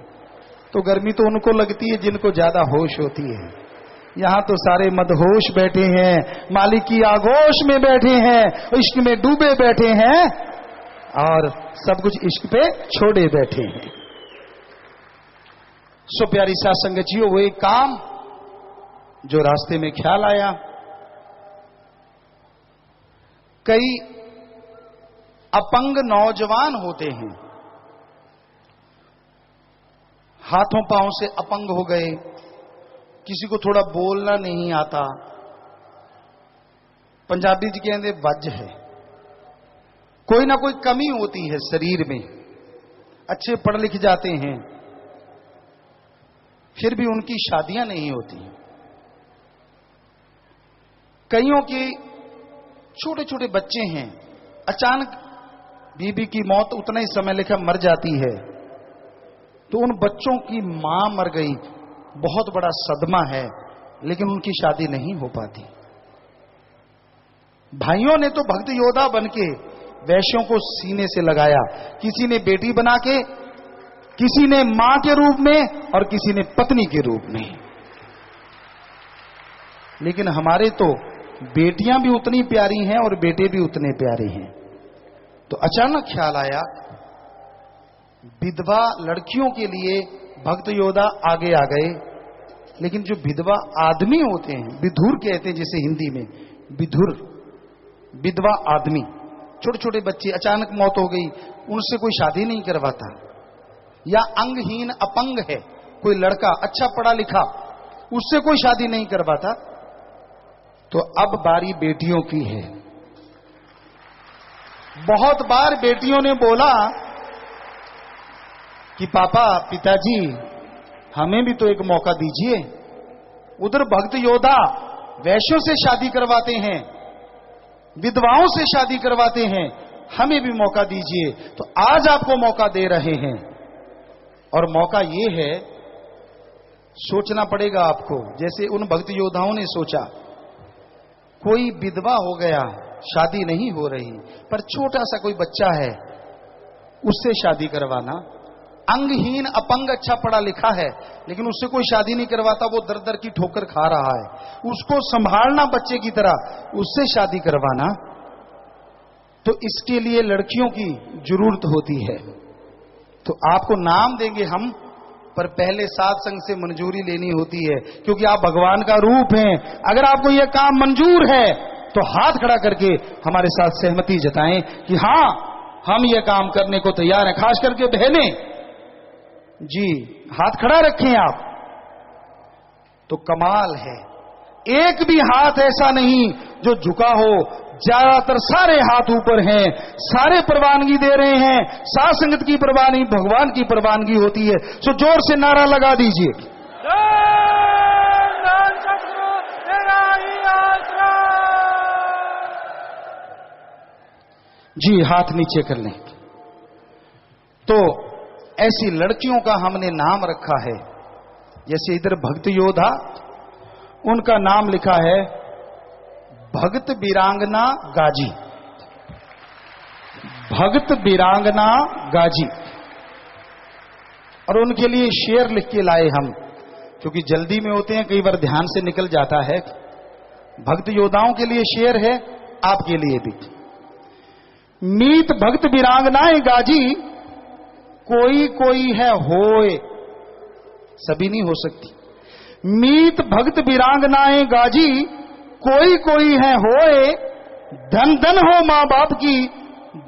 तो गर्मी तो उनको लगती है जिनको ज्यादा होश होती है। यहां तो सारे मदहोश बैठे हैं, मालिक की आगोश में बैठे हैं, इश्क में डूबे बैठे हैं, और सब कुछ इश्क पे छोड़े बैठे हैं। सो प्यारी साथ संगत वो एक काम जो रास्ते में ख्याल आया, कई अपंग नौजवान होते हैं, हाथों पांव से अपंग हो गए, किसी को थोड़ा बोलना नहीं आता, पंजाबी जी कहते वज है, कोई ना कोई कमी होती है शरीर में, अच्छे पढ़ लिख जाते हैं, फिर भी उनकी शादियां नहीं होती। कईयों के छोटे छोटे बच्चे हैं, अचानक बीबी की मौत उतना ही समय लेकर मर जाती है, तो उन बच्चों की मां मर गई, बहुत बड़ा सदमा है, लेकिन उनकी शादी नहीं हो पाती। भाइयों ने तो भक्त योद्धा बनके वैश्यों को सीने से लगाया, किसी ने बेटी बना के, किसी ने मां के रूप में, और किसी ने पत्नी के रूप में। लेकिन हमारे तो बेटियां भी उतनी प्यारी हैं और बेटे भी उतने प्यारे हैं। तो अचानक ख्याल आया, विधवा लड़कियों के लिए भक्त योद्धा आगे आ गए, लेकिन जो विधवा आदमी होते हैं, विधुर कहते हैं जिसे हिंदी में, विधुर, विधवा आदमी, छोटे छोटे बच्चे, अचानक मौत हो गई, उनसे कोई शादी नहीं करवाता। या अंगहीन अपंग है कोई लड़का, अच्छा पढ़ा लिखा, उससे कोई शादी नहीं करवाता। तो अब बारी बेटियों की है। बहुत बार बेटियों ने बोला कि पापा, पिताजी, हमें भी तो एक मौका दीजिए। उधर भक्त योद्धा वैश्यों से शादी करवाते हैं, विधवाओं से शादी करवाते हैं, हमें भी मौका दीजिए। तो आज आपको मौका दे रहे हैं, और मौका ये है, सोचना पड़ेगा आपको। जैसे उन भक्त योद्धाओं ने सोचा, कोई विधवा हो गया, शादी नहीं हो रही, पर छोटा सा कोई बच्चा है, उससे शादी करवाना। अंगहीन अपंग, अच्छा पढ़ा लिखा है, लेकिन उससे कोई शादी नहीं करवाता, वो दर दर की ठोकर खा रहा है, उसको संभालना बच्चे की तरह, उससे शादी करवाना। तो इसके लिए लड़कियों की जरूरत होती है। तो आपको नाम देंगे हम, पर पहले सत्संग से मंजूरी लेनी होती है, क्योंकि आप भगवान का रूप हैं। अगर आपको यह काम मंजूर है तो हाथ खड़ा करके हमारे साथ सहमति जताएं कि हां, हम यह काम करने को तैयार हैं। खास करके बहनें जी, हाथ खड़ा रखें आप। तो कमाल है, एक भी हाथ ऐसा नहीं जो झुका हो, ज्यादातर सारे हाथ ऊपर हैं, सारे प्रवानगी दे रहे हैं। साथ संगत की प्रवानगी भगवान की प्रवानगी होती है। सो जोर से नारा लगा दीजिए। जी, हाथ नीचे कर लें। तो ऐसी लड़कियों का हमने नाम रखा है। जैसे इधर भक्त योद्धा, उनका नाम लिखा है भक्त वीरांगना गाजी। भक्त वीरांगना गाजी। और उनके लिए शेर लिख के लाए हम, क्योंकि जल्दी में होते हैं, कई बार ध्यान से निकल जाता है। भक्त योद्धाओं के लिए शेर है, आपके लिए भी। मीत भक्त वीरांगनाएं गाजी, कोई कोई है होए, सभी नहीं हो सकती। मीत भक्त वीरांगनाएं गाजी, कोई कोई है होए, धन धन हो मां बाप की,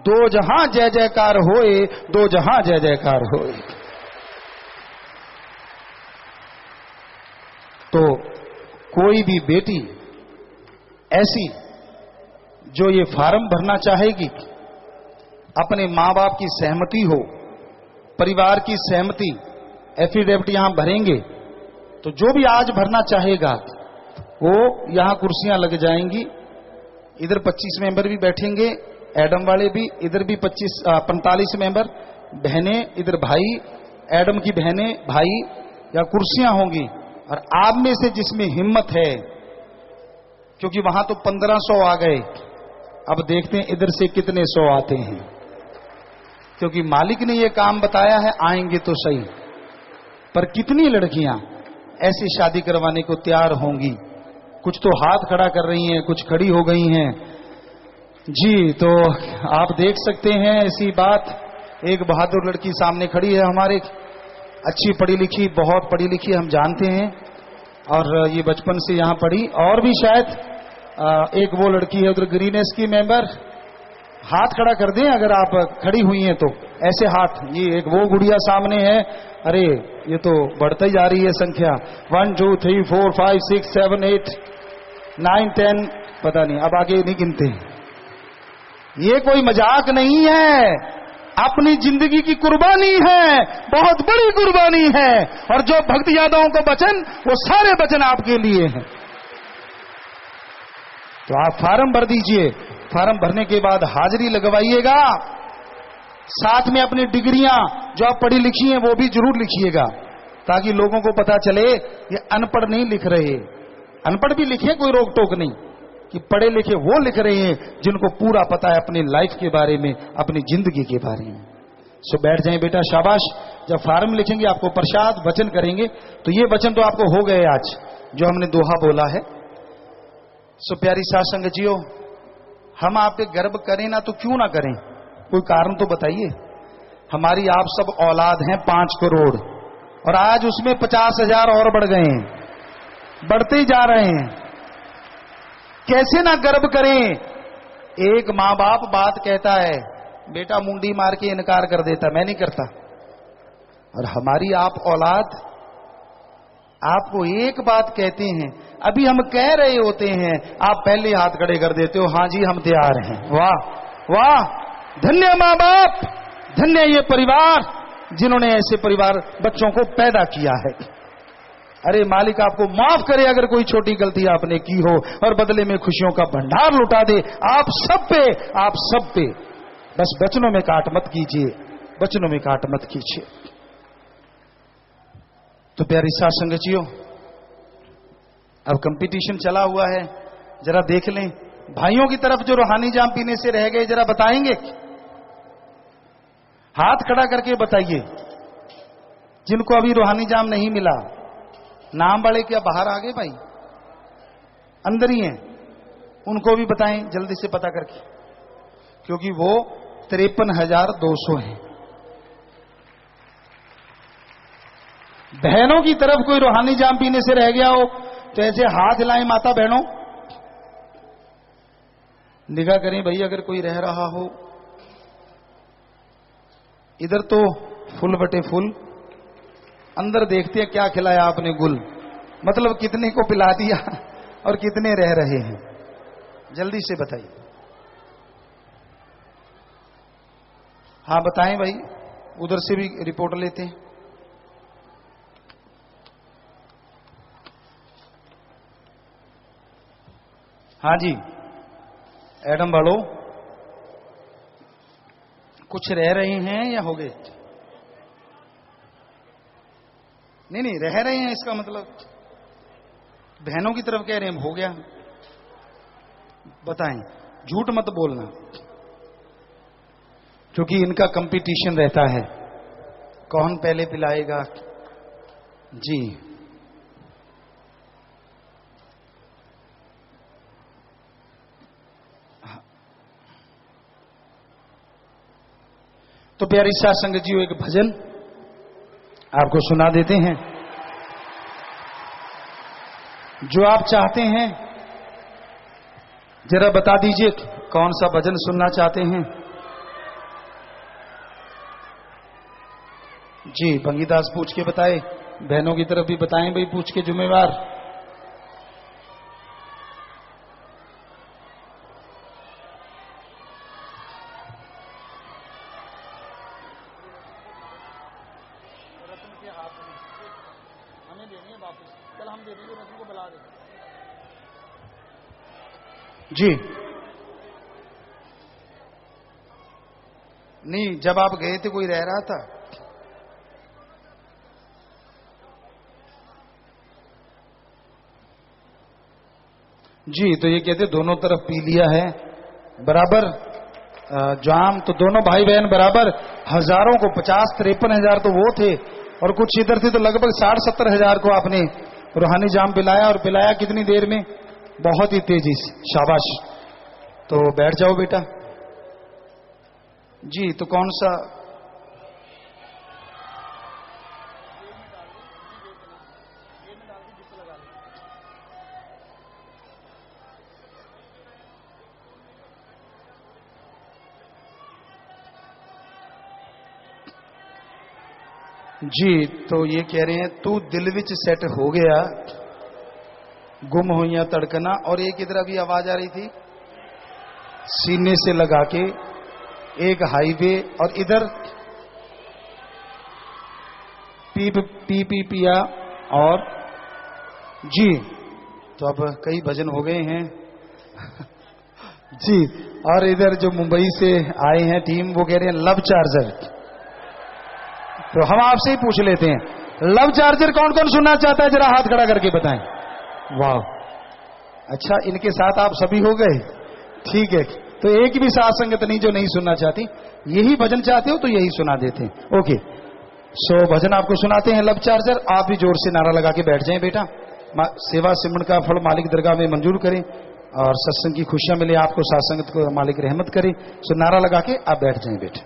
दो जहां जय जयकार होए, दो जहां जय जयकार होए। तो कोई भी बेटी ऐसी जो ये फार्म भरना चाहेगी, अपने मां बाप की सहमति हो, परिवार की सहमति, एफिडेविट यहां भरेंगे। तो जो भी आज भरना चाहेगा, वो यहां कुर्सियां लग जाएंगी। इधर 25 मेंबर भी बैठेंगे, एडम वाले भी, इधर भी 45 मेंबर, बहनें, इधर भाई, एडम की बहनें, भाई, या कुर्सियां होंगी। और आप में से जिसमें हिम्मत है, क्योंकि वहां तो 1500 आ गए, अब देखते हैं इधर से कितने 100 आते हैं, क्योंकि मालिक ने यह काम बताया है, आएंगे तो सही। पर कितनी लड़कियां ऐसी शादी करवाने को तैयार होंगी? कुछ तो हाथ खड़ा कर रही हैं, कुछ खड़ी हो गई हैं जी। तो आप देख सकते हैं ऐसी बात। एक बहादुर लड़की सामने खड़ी है हमारे, अच्छी पढ़ी लिखी, बहुत पढ़ी लिखी, हम जानते हैं, और ये बचपन से यहां पढ़ी। और भी शायद एक वो लड़की है उधर, ग्रीनेस की मेंबर, हाथ खड़ा कर दें अगर आप खड़ी हुई हैं तो, ऐसे हाथ। ये एक वो गुड़िया सामने है, अरे ये तो बढ़ती जा रही है संख्या, 1 2 3 4 5 6 7 8 9 10, पता नहीं, अब आगे नहीं गिनते। ये कोई मजाक नहीं है, अपनी जिंदगी की कुर्बानी है, बहुत बड़ी कुर्बानी है। और जो भक्त यादवों को वचन, वो सारे वचन आपके लिए हैं। तो आप फार्म भर दीजिए। फार्म भरने के बाद हाजिरी लगवाइएगा, साथ में अपनी डिग्रियां जो आप पढ़ी लिखी हैं वो भी जरूर लिखिएगा, ताकि लोगों को पता चले ये अनपढ़ नहीं लिख रहे। अनपढ़ भी लिखे, कोई रोक टोक नहीं, कि पढ़े लिखे वो लिख रहे हैं जिनको पूरा पता है अपनी लाइफ के बारे में, अपनी जिंदगी के बारे में। सो बैठ जाएं बेटा, शाबाश। जब फार्म लिखेंगे आपको प्रसाद वचन करेंगे, तो ये वचन तो आपको हो गए आज, जो हमने दोहा बोला है। सो प्यारी साथ संगतियों, हम आप पे गर्व करें ना तो क्यों ना करें, कोई कारण तो बताइए। हमारी आप सब औलाद हैं 5 करोड़, और आज उसमें 50,000 और बढ़ गए हैं, बढ़ते ही जा रहे हैं। कैसे ना गर्व करें एक माँ बाप बात कहता है, बेटा मुंडी मार के इनकार कर देता, मैं नहीं करता। और हमारी आप औलाद आपको एक बात कहते हैं, अभी हम कह रहे होते हैं, आप पहले हाथ खड़े कर देते हो, हाँ जी हम तैयार हैं। वाह वाह, धन्य माँ बाप, धन्य ये परिवार जिन्होंने ऐसे परिवार बच्चों को पैदा किया है। अरे मालिक आपको माफ करे अगर कोई छोटी गलती आपने की हो, और बदले में खुशियों का भंडार लुटा दे आप सब पे। बस वचनों में काट मत कीजिए, वचनों में काट मत कीजिए। तो प्यारी साथ संगतियों, अब कंपटीशन चला हुआ है, जरा देख लें भाइयों की तरफ जो रूहानी जाम पीने से रह गए, जरा बताएंगे, हाथ खड़ा करके बताइए। जिनको अभी रूहानी जाम नहीं मिला, नाम वाले क्या बाहर आ गए भाई, अंदर ही हैं, उनको भी बताएं जल्दी से पता करके, क्योंकि वो 53,200 हैं। बहनों की तरफ कोई रूहानी जाम पीने से रह गया हो तो ऐसे हाथ हिलाएं माता बहनों, निगाह करें भाई अगर कोई रह रहा हो। इधर तो फुल बटे फुल, अंदर देखते हैं क्या खिलाया आपने गुल, मतलब कितने को पिला दिया और कितने रह रहे हैं, जल्दी से बताइए। हाँ बताएं भाई, उधर से भी रिपोर्ट लेते हैं। हाँ जी एडम वालों, कुछ रह रहे हैं या हो गए? नहीं रह रहे हैं, इसका मतलब बहनों की तरफ कह रहे हैं हो गया। बताएं, झूठ मत बोलना, क्योंकि इनका कंपटीशन रहता है, कौन पहले पिलाएगा। जी तो प्यारी साथ संगत जी, एक भजन आपको सुना देते हैं जो आप चाहते हैं। जरा बता दीजिए कौन सा भजन सुनना चाहते हैं। जी भंगीदास पूछ के बताए, बहनों की तरफ भी बताएं भाई, पूछ के जिम्मेवार। जी नहीं, जब आप गए थे कोई रह रहा था? जी तो ये कहते दोनों तरफ पी लिया है बराबर जाम, तो दोनों भाई बहन बराबर, हजारों को 50-53 हजार तो वो थे, और कुछ इधर थे, तो लगभग 60-70 हजार को आपने रूहानी जाम पिलाया। और पिलाया कितनी देर में? बहुत ही तेजी से। शाबाश। तो बैठ जाओ बेटा। जी तो कौन सा? जी तो ये कह रहे हैं, तू दिल विच सेट हो गया, गुम हुईया तड़कना। और एक इधर अभी आवाज आ रही थी, सीने से लगा के एक हाईवे, और इधर पी पी पी पिया। और जी तो अब कई भजन हो गए हैं जी। और इधर जो मुंबई से आए हैं टीम, वो कह रहे हैं लव चार्जर। तो हम आपसे ही पूछ लेते हैं, लव चार्जर कौन कौन सुनना चाहता है, जरा हाथ खड़ा करके बताएं। वाह, अच्छा इनके साथ आप सभी हो गए, ठीक है। तो एक भी साथ संगत नहीं जो नहीं सुनना चाहती, यही भजन चाहते हो तो यही सुना देते हैं। ओके सो भजन आपको सुनाते हैं, लव चार्जर। आप भी जोर से नारा लगा के बैठ जाएं बेटा। सेवा सिमरन का फल मालिक दरगाह में मंजूर करें, और सत्संग की खुशियां मिले आपको, साथ संगत को मालिक रहमत करे। सो नारा लगा के आप बैठ जाएं बेटा।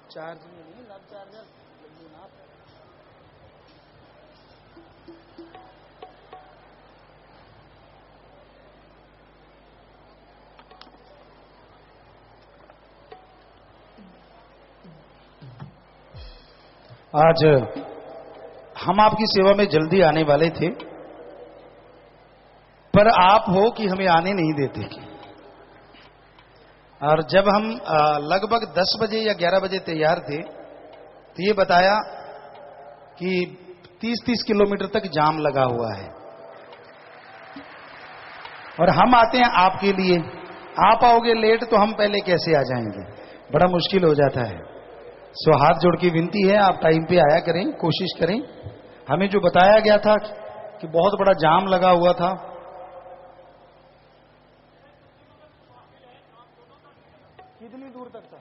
चार्ज में नहीं, लव चार्जर आज हम आपकी सेवा में जल्दी आने वाले थे, पर आप हो कि हमें आने नहीं देते। और जब हम लगभग 10 बजे या 11 बजे तैयार थे तो ये बताया कि 30-30 किलोमीटर तक जाम लगा हुआ है और हम आते हैं आपके लिए। आप आओगे लेट तो हम पहले कैसे आ जाएंगे, बड़ा मुश्किल हो जाता है। सो हाथ जोड़ की विनती है, आप टाइम पे आया करें, कोशिश करें। हमें जो बताया गया था कि बहुत बड़ा जाम लगा हुआ था, कितनी दूर तक था?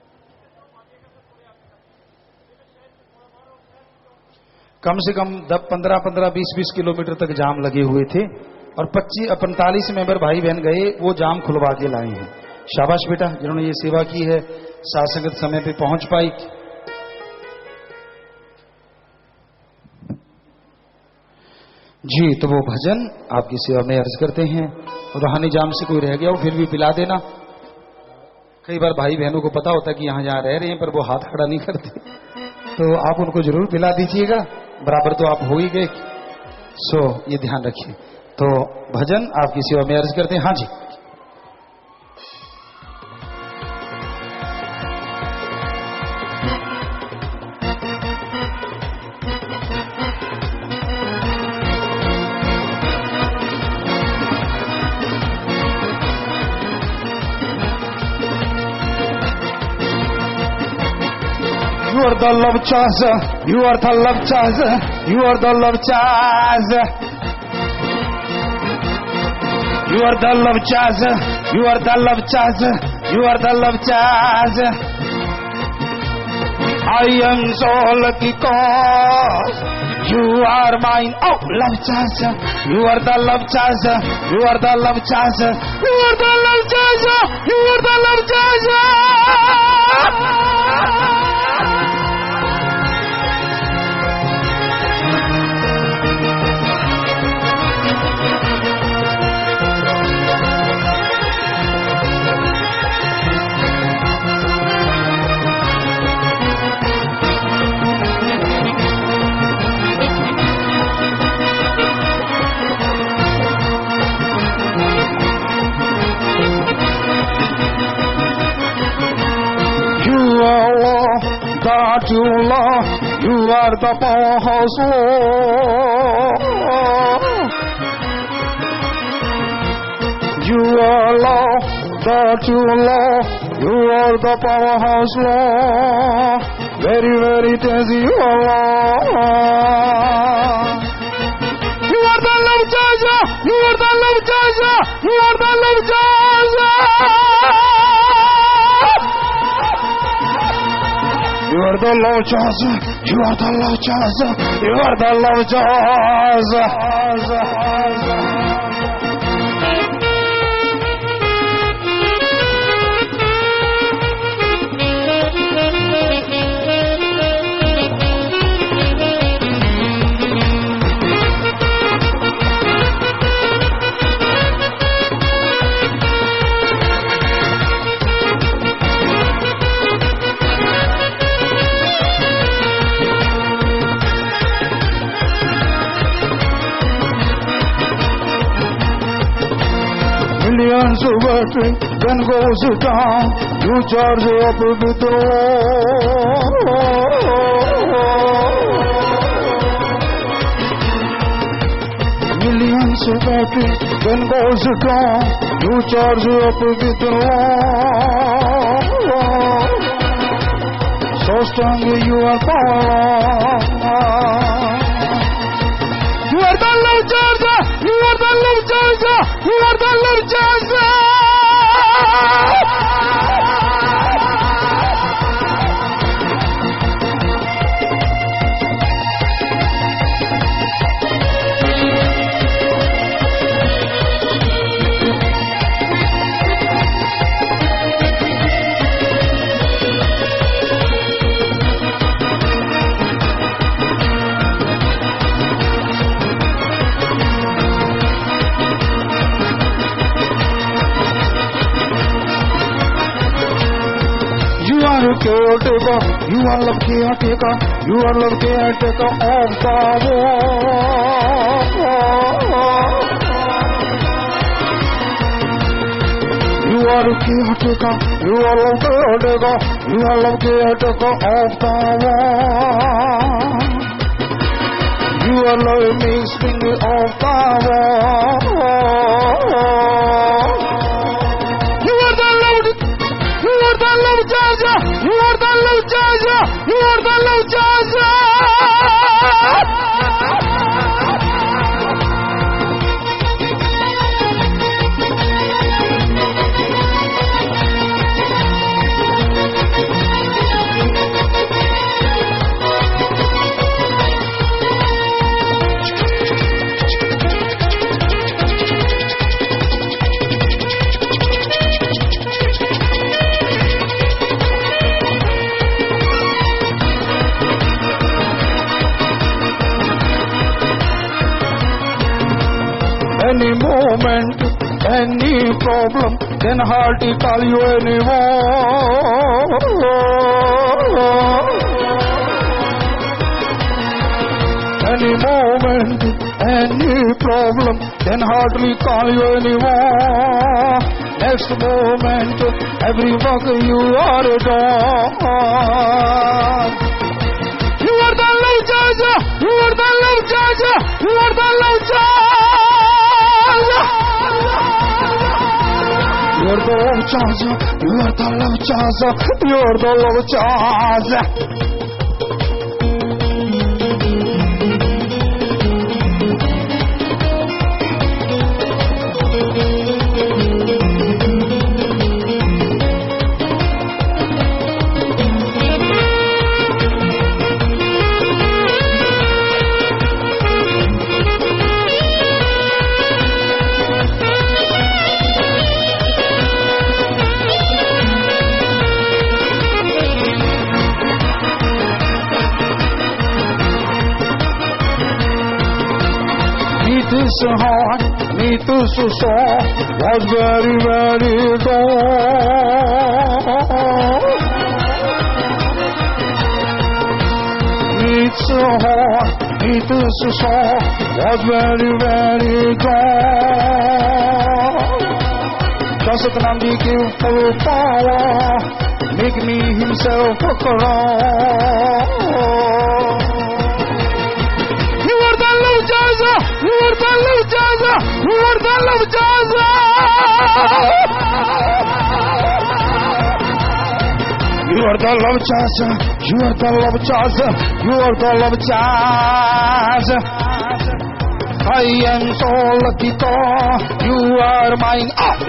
कम से कम 15-20 किलोमीटर तक जाम लगे हुए थे और 45 मेंबर भाई बहन गए, वो जाम खुलवा के लाए हैं। शाबाश बेटा, जिन्होंने ये सेवा की है, साथ संगत समय पे पहुंच पाई। जी, तो वो भजन आपकी सेवा में अर्ज करते हैं। रूहानी जाम से कोई रह गया हो फिर भी पिला देना। कई बार भाई बहनों को पता होता है कि यहां जहां रह रहे हैं पर वो हाथ खड़ा नहीं करते, तो आप उनको जरूर पिला दीजिएगा, बराबर तो आप हो ही गए। सो ये ध्यान रखिए। तो भजन आपकी सेवा में अर्ज करते हैं। हाँ जी, You are the love chaser, you are the love chaser, you are the love chaser. You are the love chaser, you are the love chaser, you are the love chaser. I am so lucky cause you are mine. Oh, love chaser, you are the love chaser, you are the love chaser, you are the love chaser, you are the love chaser. God, you love, you are the powerhouse, Lord. You are love, God, you love, you are the powerhouse, Lord. Very, very tasty, you are Lord. You are the love chaser, you are the love chaser, you are the love chaser. You are the love chaser, you are the love chaser, you are the love chaser. Millions of battery, then goes down, you charge up with the Millions of battery, then goes down, you charge up with the so strong you are power. You are the love chaser, you are the love chaser, you are the love chaser. caretaker. You are love caretaker. You are love caretaker of the world. You are a caretaker. You are love caretaker. You are love caretaker of the world. You are love mainspring of the world. You are the love. You are the love charger. You are the love charger. You are the love charger. Any moment, any problem, then hardly call you anymore. Any moment, any problem, then hardly call you anymore. Next moment, every work you are done. You are the love charger. You are the love charger. You are the love charger. You are the love charger. You are the love charger. You are the love charger. This heart, me too so was very, very gone. It's so hard, me too so was very, very gone. Just Nandi give full power, make me himself look around. You are the love charger. You are the love charger. You are the love charger. You are the love charger. You are the love charger. You are the love charger. I am so lucky to you are my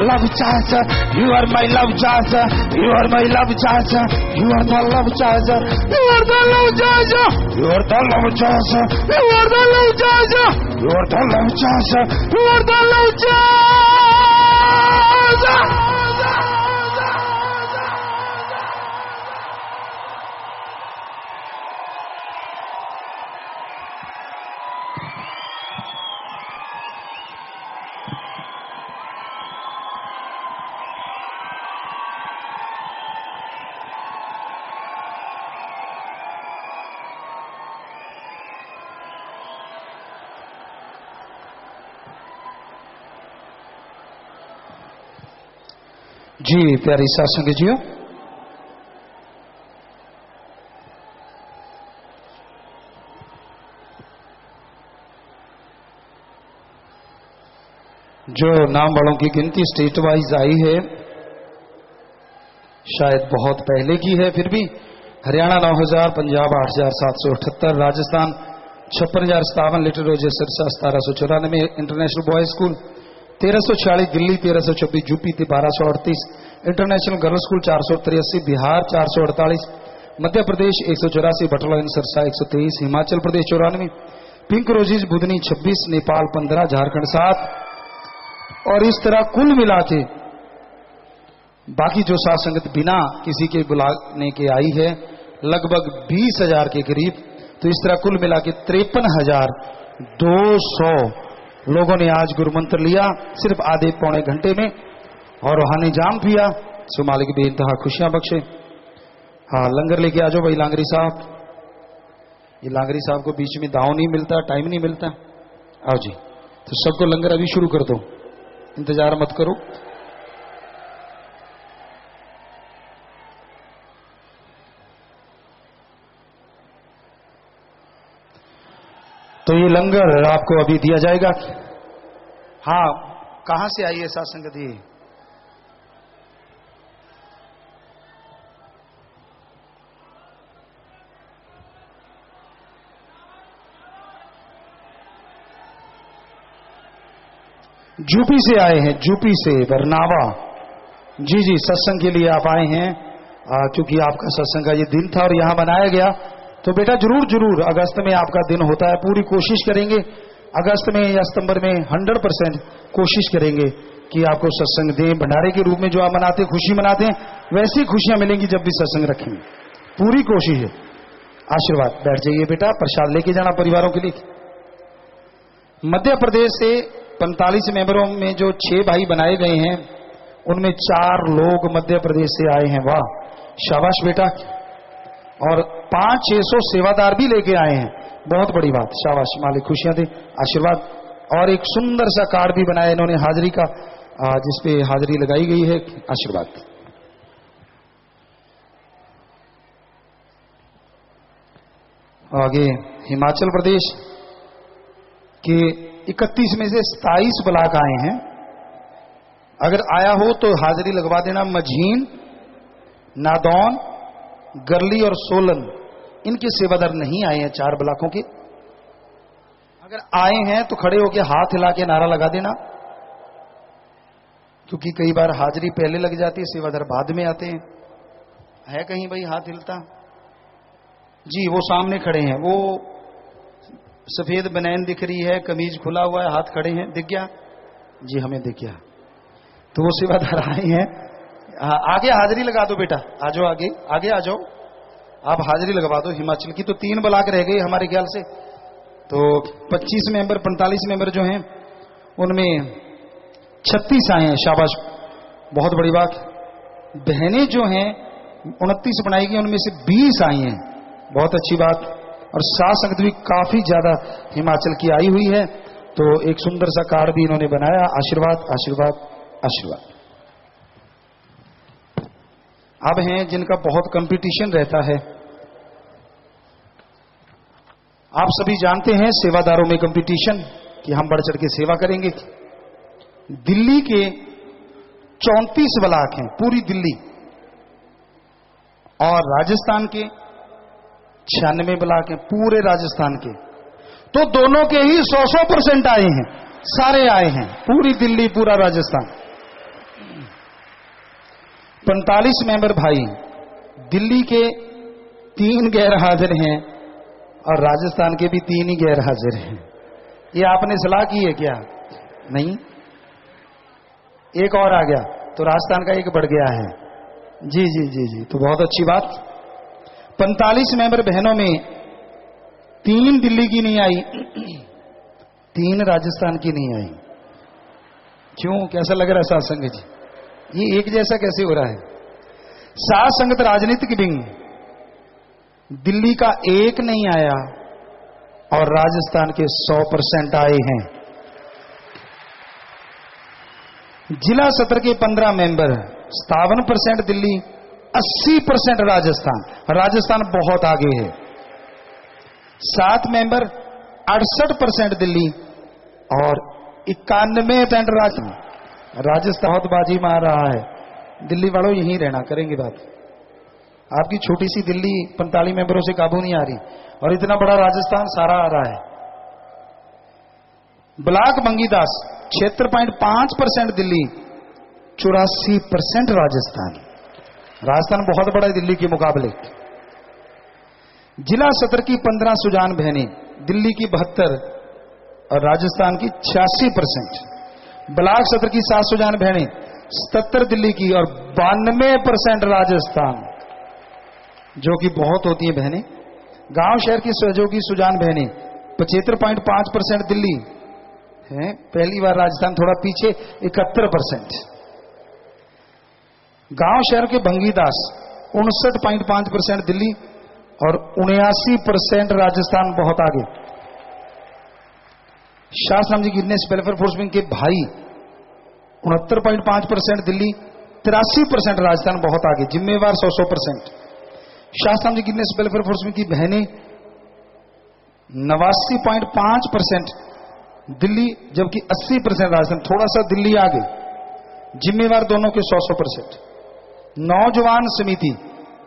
love charger. You are my love charger. You are my love charger. You are the love charger. You are the love charger. You are the love charger. You are the love charger. You are the love charger. You are the love charger. जी प्यारी साथ संगत जियो, जो नाम वालों की गिनती state wise I है शायद बहुत पहले की है, फिर भी Haryana 9000, Punjab 8778, Rajasthan 56,057, little roses Sirsa 1794, international boys school 1346, Delhi 1326, UP 1238, international girls school 483, Bihar 448, Madhya Pradesh 184, बटला सिरसा 123, हिमाचल प्रदेश 94, पिंक रोजीज बुधनी 26, नेपाल 15, झारखंड 7, और इस तरह कुल मिला के बाकी जो साथ संगत बिना किसी के बुलाने के आई है लगभग 20,000 के करीब। तो इस तरह कुल मिला के 53,200 लोगों ने आज गुरु मंत्र लिया सिर्फ आधे पौने घंटे में, और रूहानी जाम पिया। सो मालिक बेइंतहा खुशियां बख्शे। हाँ, लंगर लेके आ जाओ भाई लांगरी साहब। ये लांगरी साहब को बीच में दाव नहीं मिलता, टाइम नहीं मिलता। आओ जी, तो सबको लंगर अभी शुरू कर दो, इंतजार मत करो। तो ये लंगर आपको अभी दिया जाएगा। हाँ, कहां से आई है साथ संगत? ये यूपी से आए हैं, यूपी से बरनावा। जी जी, सत्संग के लिए आप आए हैं, क्योंकि आपका सत्संग का ये दिन था और यहां बनाया गया। तो बेटा जरूर जरूर अगस्त में आपका दिन होता है, पूरी कोशिश करेंगे अगस्त में या सितंबर में 100% कोशिश करेंगे कि आपको सत्संग दें। भंडारे के रूप में जो आप मनाते, खुशी मनाते हैं, वैसी खुशियां मिलेंगी जब भी सत्संग रखेंगे। पूरी कोशिश है। आशीर्वाद। बैठ जाइए बेटा, प्रसाद लेके जाना परिवारों के लिए। मध्य प्रदेश से 45 मेंबरों में जो 6 भाई बनाए गए हैं, उनमें 4 लोग मध्य प्रदेश से आए हैं। वाह, शाबाश बेटा। और 500-600 सेवादार भी लेके आए हैं, बहुत बड़ी बात। शाबाश, मालिक खुशियां दे, आशीर्वाद। और एक सुंदर सा कार्ड भी बनाया इन्होंने हाजिरी का, जिसपे हाजिरी लगाई गई है। आशीर्वाद। आगे हिमाचल प्रदेश के 31 में से 27 ब्लॉक आए हैं। अगर आया हो तो हाजिरी लगवा देना। मझीन, नादौन, गरली और सोलन, इनके सेवादार नहीं आए हैं 4 ब्लॉकों के। अगर आए हैं तो खड़े होकर हाथ हिला के नारा लगा देना, क्योंकि कई बार हाजिरी पहले लग जाती है, सेवादार बाद में आते हैं। है कहीं भाई हाथ हिलता? जी, वो सामने खड़े हैं, वो सफेद बनैन दिख रही है, कमीज खुला हुआ है, हाथ खड़े हैं, दिख गया जी? हमें दिख गया। तो वो सेवादार आए हैं। आगे हाजिरी लगा दो बेटा, आ जाओ आगे, आगे आ जाओ, आप हाजिरी लगवा दो। हिमाचल की तो 3 ब्लॉक रह गए हमारे ख्याल से। तो 25 मेंबर, 45 मेंबर जो हैं, उनमें 36 आए हैं। शाबाश, बहुत बड़ी बात। बहनें जो हैं 29 बनाई गई, उनमें से 20 आई हैं, बहुत अच्छी बात। और साथ संगत भी काफी ज्यादा हिमाचल की आई हुई है। तो एक सुंदर सा कार्ड भी इन्होंने बनाया। आशीर्वाद, आशीर्वाद, आशीर्वाद। अब हैं जिनका बहुत कंपटीशन रहता है। आप सभी जानते हैं सेवादारों में कंपटीशन, कि हम बढ़ चढ़ के सेवा करेंगे। दिल्ली के 34 ब्लॉक हैं, पूरी दिल्ली। और राजस्थान के 96 ब्लॉक हैं, पूरे राजस्थान के। तो दोनों के ही 100% आए हैं, सारे आए हैं, पूरी दिल्ली, पूरा राजस्थान। 45 मेंबर भाई, दिल्ली के 3 गैर हाजिर हैं और राजस्थान के भी 3 ही गैर हाजिर हैं। ये आपने सलाह की है क्या? नहीं, एक और आ गया तो राजस्थान का एक बढ़ गया है। जी जी जी जी, तो बहुत अच्छी बात। 45 मेंबर बहनों में 3 दिल्ली की नहीं आई, 3 राजस्थान की नहीं आई। क्यों, कैसा लग रहा है साथ संगत जी? ये एक जैसा कैसे हो रहा है? साथ संगत राजनीतिक विंग, दिल्ली का 1 नहीं आया और राजस्थान के 100% आए हैं। जिला सत्र के 15 मेंबर, 57% दिल्ली, 80% राजस्थान। राजस्थान बहुत आगे है। 7 मेंबर, 68% दिल्ली और 91% राजस्थान। राजस्थान बहुत बाजी मार रहा है। दिल्ली वालों यहीं रहना, करेंगे बात। आपकी छोटी सी दिल्ली 45 मेंबरों से काबू नहीं आ रही, और इतना बड़ा राजस्थान सारा आ रहा है। ब्लॉक बंगीदास 76.5% दिल्ली, 84% राजस्थान। राजस्थान बहुत बड़ा है दिल्ली के मुकाबले। जिला सत्र की 15 सुजान बहनें, दिल्ली की 72 और राजस्थान की 86%। ब्लॉक सत्र की 7 सुजान बहनें, 77 दिल्ली की और 92% राजस्थान, जो कि बहुत होती हैं बहनें। गांव शहर की सहयोगी सुजान बहनें 75.5% दिल्ली है, पहली बार राजस्थान थोड़ा पीछे 71%। गांव शहर के भंगीदास 59.5% दिल्ली और 79% राजस्थान बहुत आगे। शास्त्राम जी गिरनेस वेलफेयर फोर्स विंग के भाई 69.5% दिल्ली, 83% राजस्थान बहुत आगे, जिम्मेवार 100%। शास्त्राम जी गिरनेस वेलफेयर फोर्स विंग की बहनें 89.5% दिल्ली, जबकि 80% राजस्थान, थोड़ा सा दिल्ली आगे, जिम्मेवार दोनों के 100%। नौजवान समिति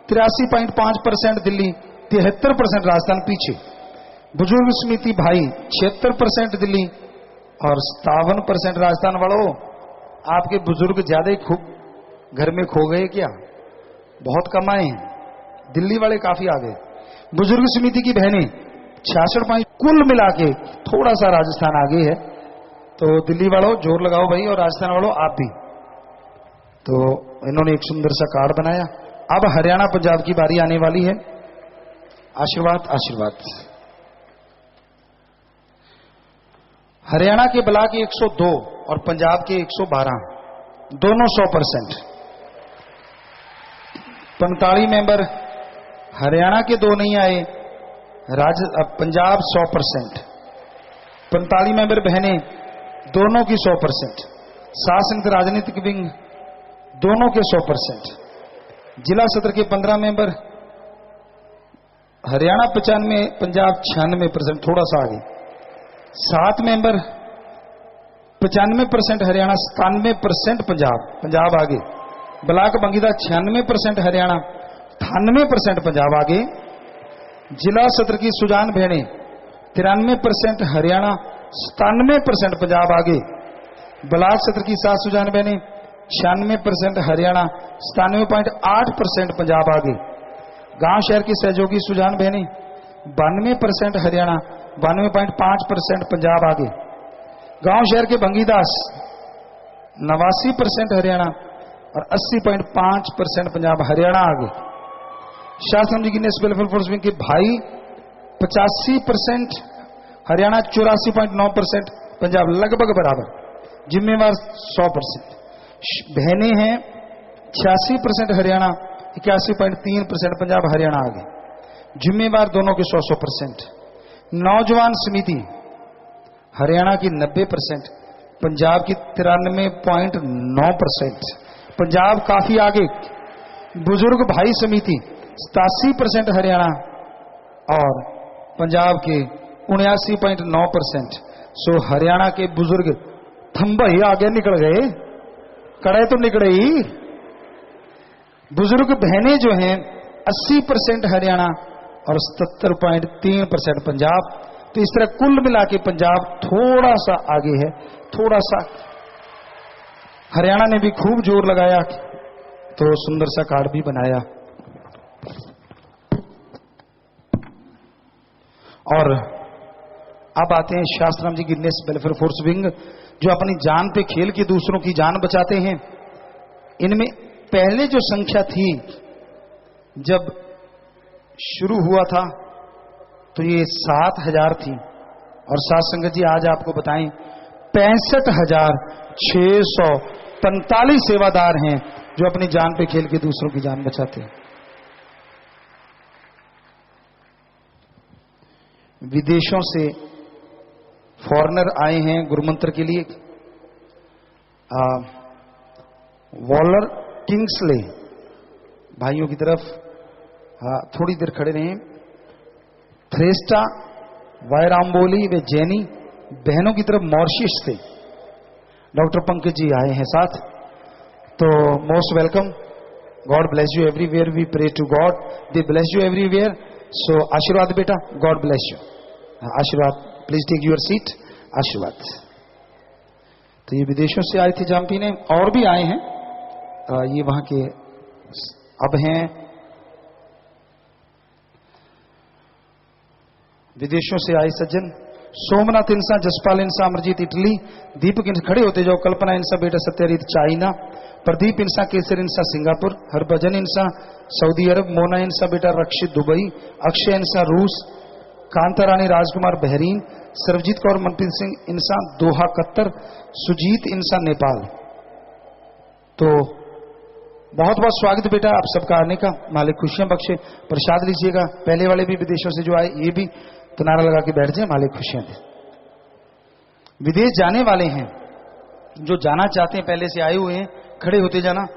83.5% दिल्ली, 73% राजस्थान पीछे। बुजुर्ग समिति भाई 76% दिल्ली और 57% राजस्थान। वालों, आपके बुजुर्ग ज्यादा ही खूब घर में खो गए क्या? बहुत कम आए हैं, दिल्ली वाले काफी आगे। बुजुर्ग समिति की बहनें 66, कुल मिला के थोड़ा सा राजस्थान आगे है। तो दिल्ली वालों जोर लगाओ भाई, और राजस्थान वालों आप भी। तो इन्होंने एक सुंदर सा कार्ड बनाया। अब हरियाणा पंजाब की बारी आने वाली है। आशीर्वाद आशीर्वाद। हरियाणा के ब्लॉक 102 और पंजाब के 112, दोनों 100%। 45 मेंबर हरियाणा के 2 नहीं आए, पंजाब 100%। 45 मेंबर बहनें दोनों की 100%। शासन राजनीतिक विंग दोनों के 100%। जिला सत्र के 15 मेंबर हरियाणा 95, पंजाब 96%, थोड़ा सा आगे। 7 मेंबर 95% हरियाणा, 97% पंजाब, पंजाब आगे। ब्लॉक बंगीदा 96% हरियाणा, 98% पंजाब आगे। जिला सत्र की सुजान भेड़े 93% हरियाणा, 97% पंजाब आगे। ब्लॉक सत्र की 7 सुजान बहने 96% हरियाणा, 97.8% पंजाब आगे। गांव शहर की सहयोगी सुजान बहने 92% हरियाणा, 92.5% पंजाब आगे। गांव शहर के भंगीदास 89% हरियाणा और 80.5% पंजाब, हरियाणा आगे। शास्त्राम जी गिरनेस वेलफेयर फोर्स विंग के भाई 85% हरियाणा, 84.9% पंजाब, लगभग बराबर, जिम्मेवार 100%। बहनें हैं 86% हरियाणा, 81.3% पंजाब, हरियाणा आगे, जिम्मेवार दोनों के 100%। नौजवान समिति हरियाणा की 90%, पंजाब की 93.9%, पंजाब काफी आगे। बुजुर्ग भाई समिति 87% हरियाणा और पंजाब के 79.9%। सो हरियाणा के बुजुर्ग थंबई आगे निकल गए, कड़े तो निकले ही। बुजुर्ग बहनें जो हैं 80% हरियाणा और 77.3% पंजाब। तो इस तरह कुल मिला के पंजाब थोड़ा सा आगे है, थोड़ा सा। हरियाणा ने भी खूब जोर लगाया तो सुंदर सा कार्ड भी बनाया। और अब आते हैं शास्त्राम जी गिरनेस वेलफेयर फोर्स विंग, जो अपनी जान पे खेल के दूसरों की जान बचाते हैं। इनमें पहले जो संख्या थी जब शुरू हुआ था तो ये 7,000 थी, और साथ संगत जी आज आपको बताएं 65,645 सेवादार हैं जो अपनी जान पे खेल के दूसरों की जान बचाते हैं। विदेशों से फॉरेनर आए हैं गुरुमंत्र के लिए। वॉलर किंग्सले भाइयों की तरफ थोड़ी देर खड़े रहे। थ्रेस्टा, वायराम्बोली व जैनी बहनों की तरफ मॉरिशस से डॉक्टर पंकज जी आए हैं साथ। तो most welcome, God bless you everywhere, we pray to God they bless you everywhere. So आशीर्वाद बेटा, गॉड ब्लेस यू। आशीर्वाद, प्लीज टेक यूर सीट। आशीर्वाद। तो ये विदेशों से आए थे जाम पीने, और भी आए हैं, ये वहां के अब हैं। विदेशों से आए सज्जन सोमनाथ इंसा, जसपाल इंसा, अमरजीत इटली, दीपक इंसा, खड़े होते जाओ, कल्पना इंसा बेटा सत्यारीत चाइना, प्रदीप इंसा, केसर इंसा सिंगापुर, हरभजन इंसा सऊदी अरब, मोना इंसा बेटा रक्षित दुबई, अक्षय इंसा रूस, कांता रानी राजकुमार बहरीन, सर्वजीत कौर मनप्रीत सिंह इंसा दोहा कतर, सुजीत इंसा नेपाल। तो बहुत बहुत स्वागत बेटा आप सबका आने का, मालिक खुशियां बख्शे। प्रसाद लीजिएगा। पहले वाले भी विदेशों से जो आए ये भी तो नारा लगा के बैठ जाए, मालिक खुशियां दे। विदेश जाने वाले हैं, जो जाना चाहते हैं, पहले से आए हुए हैं, खड़े होते जाना।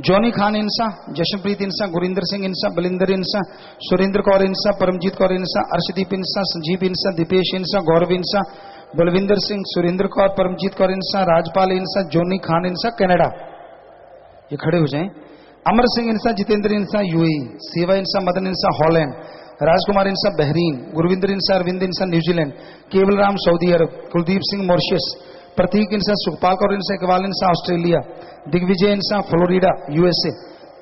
जॉनी खान इंसा, जशनप्रीत इंसा, गुरिंदर सिंह इंसा, बलिंदर इंसा, सुरेंद्र कौर इंसा, परमजीत कौर इंसा, अर्शदीप इंसा, संजीव इंसा, दीपेश इंसा, गौरव इंसा, बलविंदर सिंह, सुरेंद्र कौर, परमजीत कौर इंसा, राजपाल इंसा, जॉनी खान इंसा, कनाडा, ये खड़े हो जाएं। अमर सिंह इंसा, जितेंद्र इंसा यूएई, सेवा इंसा, मदन इंसा हॉलैंड, राजकुमार इंसा बहरीन, गुरविंदर इंसा, अरविंद इंसा न्यूजीलैंड, केवल राम सऊदी अरब, कुलदीप सिंह मॉरिशस, प्रतीक इंसा, सुखपाल कौर इंसा, इकबाल इंसा ऑस्ट्रेलिया, दिग्विजय इंसा फ्लोरिडा यूएसए,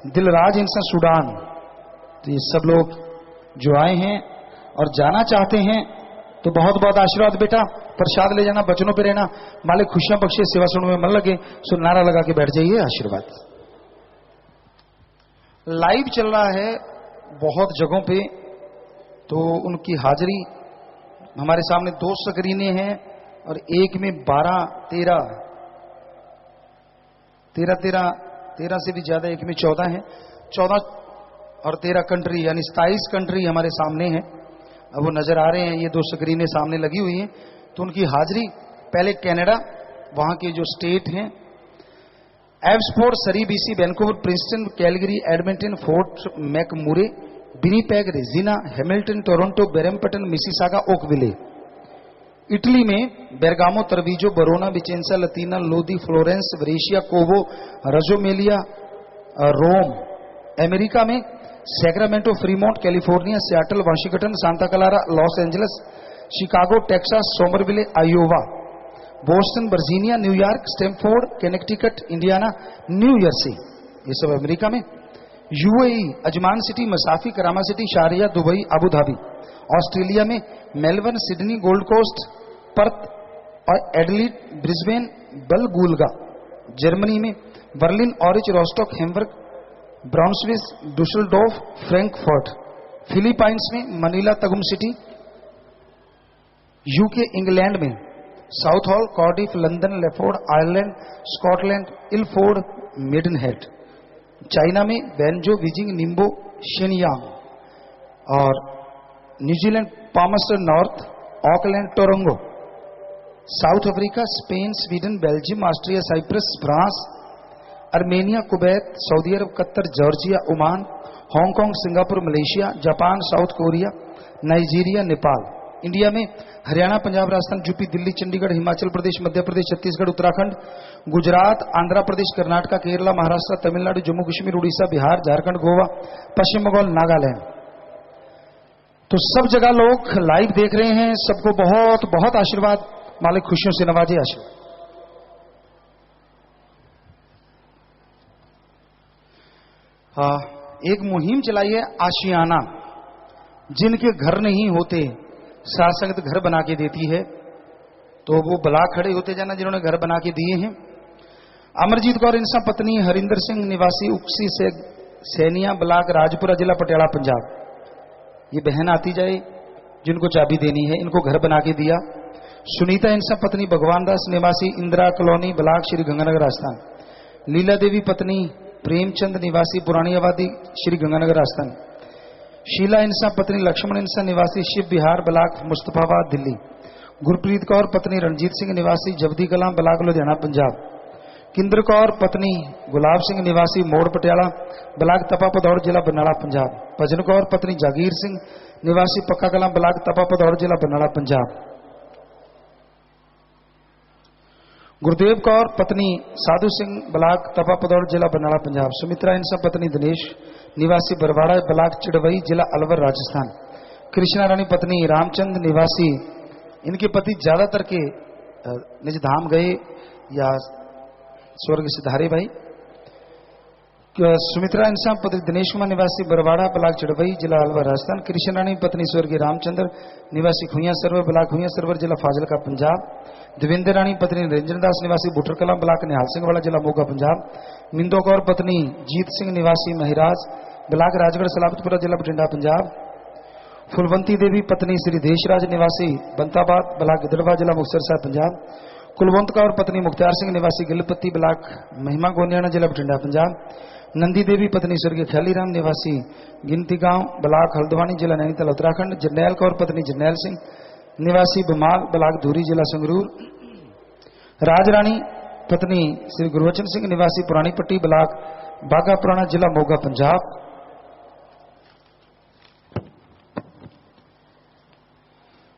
दिलराज इंसा सूडान। तो ये सब लोग जो आए हैं और जाना चाहते हैं तो बहुत बहुत आशीर्वाद बेटा। प्रसाद ले जाना, बचनों पे रहना, मालिक खुशियां बख्शे, सेवा सुनने में मन लगे, सो नारा लगा के बैठ जाइए, आशीर्वाद। लाइव चल रहा है बहुत जगहों पे, तो उनकी हाजिरी हमारे सामने 2 स्क्रीनें हैं और एक में 12, 13 से भी ज्यादा, एक में 14 है। 14 और 13 कंट्री यानी 27 कंट्री हमारे सामने है। अब वो नजर आ रहे हैं, ये 2 स्क्रीनें सामने लगी हुई हैं। तो उनकी हाजिरी, पहले कनाडा, वहां के जो स्टेट हैं, Abbotsford, Surrey, BC, Vancouver, Princeton, Calgary, Edmonton, Fort McMurray, Winnipeg, Regina, Hamilton, Toronto, Brampton, Mississauga, Oakville. Italy में Bergamo, Treviso, Verona, Vicenza, Latina, Lodi, Florence, Brescia, Covo, Reggio Emilia, Rome. America में Sacramento, Fremont, California, Seattle, Washington, Santa Clara, Los Angeles, Chicago, Texas, Somerville, Iowa, Boston, Virginia, New York, Stamford, Connecticut, Indiana, New Jersey, ये सब America में। UAE, Ajman city, Masafi, Karama city, Sharjah, Dubai, Abu Dhabi. Australia में Melbourne, Sydney, Gold Coast, Perth और Adelaide, Brisbane, Woolgoolga. Germany में Berlin, Aurich, Rostock, Hamburg, Braunschweig, Dusseldorf, Frankfurt. Philippines में Manila, Tagum city. UK, England में Southall, Cardiff, London, लेफोर्ड, Ireland, Scotland, Ilford, Maidenhead. China में Wenzhou, Beijing, Ningbo, Shenyang. और New Zealand, Palmerston North, Auckland, Tauranga. South Africa, Spain, Sweden, Belgium, Austria, Cyprus, France, Armenia, Kuwait, Saudi Arab, Qatar, Georgia, Oman, Hong Kong, Singapore, Malaysia, Japan, South Korea, Nigeria, Nepal. India में Haryana, Punjab, Rajasthan, UP, Delhi, Chandigarh, Himachal Pradesh, Madhya Pradesh, Chhattisgarh, Uttarakhand, Gujarat, Andhra Pradesh, Karnataka, Kerala, Maharashtra, Tamil Nadu, Jammu Kashmir, Orissa, Bihar, Jharkhand, Goa, पश्चिम बंगाल, नागालैंड। तो सब जगह लोग live देख रहे हैं। सबको बहुत बहुत आशीर्वाद, मालिक खुशियों से नवाजे। आशीर्वाद। हाँ, एक मुहिम चलाई है आशियाना, जिनके घर नहीं होते साथ संगत घर बना के देती है, तो वो बला खड़े होते जाना जिन्होंने घर बना के दिए हैं। अमरजीत कौर इंसा, पत्नी हरिंदर सिंह, निवासी उक्सी से सैनिया ब्लाक, राजपुरा जिला, पटियाला, पंजाब। ये बहन आती जाए जिनको चाबी देनी है, इनको घर बना के दिया। सुनीता इंसा, पत्नी भगवान दास, निवासी इंदिरा कॉलोनी, ब्लाक, श्री गंगानगर, राजस्थान। लीला देवी, पत्नी प्रेमचंद, निवासी पुरानी आबादी, श्री गंगानगर, राजस्थान। शीला इंसा, पत्नी लक्ष्मण इंसा, निवासी शिव विहार, ब्लाक, मुस्तफाबाद, दिल्ली। गुरप्रीत कौर, पत्नी रणजीत सिंह, निवासी जबदी कलां, ब्लाक, लुधियाना, पंजाब। किंद्र कौर, पत्नी गुलाब सिंह, निवासी मोड़, पटियाला, ब्लाक, तपा पदौड़, जिला, बरनाला, पंजाब। भजन कौर, पत्नी जागीर सिंह, निवासी पक्का कलां, ब्लाक, तपा पदौड़, जिला, बरनाला, पंजाब। गुरदेव कौर, पत्नी साधु सिंह, ब्लाक, तपा पदौड़, जिला, बरनाला, पंजाब। सुमित्रा इंसा, पत्नी दिनेश, निवासी बरवाड़ा, ब्लाक, चिड़वई, जिला, अलवर, राजस्थान। कृष्णा रानी, पत्नी रामचंद, निवासी, इनके पति ज्यादातर के निज धाम गए या स्वर्ग सिधारे भाई। सुमित्रा इंसान, पत्नी दिनेश कुमार, निवासी बरवाड़ा, ब्लाक, चिड़वई, जिला, अलवर, राजस्थान। कृष्ण रानी, पत्नी स्वर्गीय रामचंद्र, निवासी खुइया सरवर, ब्लाक, खुइया सरवर, जिला, फाजिलका, पंजाब। देवेंद्र रानी, पत्नी निरंजन दास, निवासी बुटरकला, ब्लाक, निहाल सिंह वाला, जिला, मोगा, पंजाब। मिंदो कौर, पत्नी जीत सिंह, निवासी महिराज, ब्लाक, राजगढ़, सलामतपुरा, जिला, बठिंडा, पंजाब। फुलवंती देवी, पत्नी श्री देशराज, निवासी बंताबाद, ब्लाक, गिदड़वा, जिला, मुक्तसर साहब, पंजाब। कुलवंत कौर, पत्नी मुख्तार सिंह, निवासी गिलपत्ती, ब्लाक, महिमा, गोनियाना, जिला, बठिंडा, पंजाब। नंदी देवी पत्नी स्वर्गीय ख्यालीराम निवासी गिनती गांव ब्लाक हल्द्वानी जिला नैनीताल उत्तराखंड। जरनैल कौर पत्नी जरनैल सिंह निवासी बमाल ब्लाक धूरी जिला संगरूर। राजरानी पत्नी श्री गुरवचन सिंह निवासी पुरानी पट्टी ब्लाक बागा पुराना जिला मोगा पंजाब।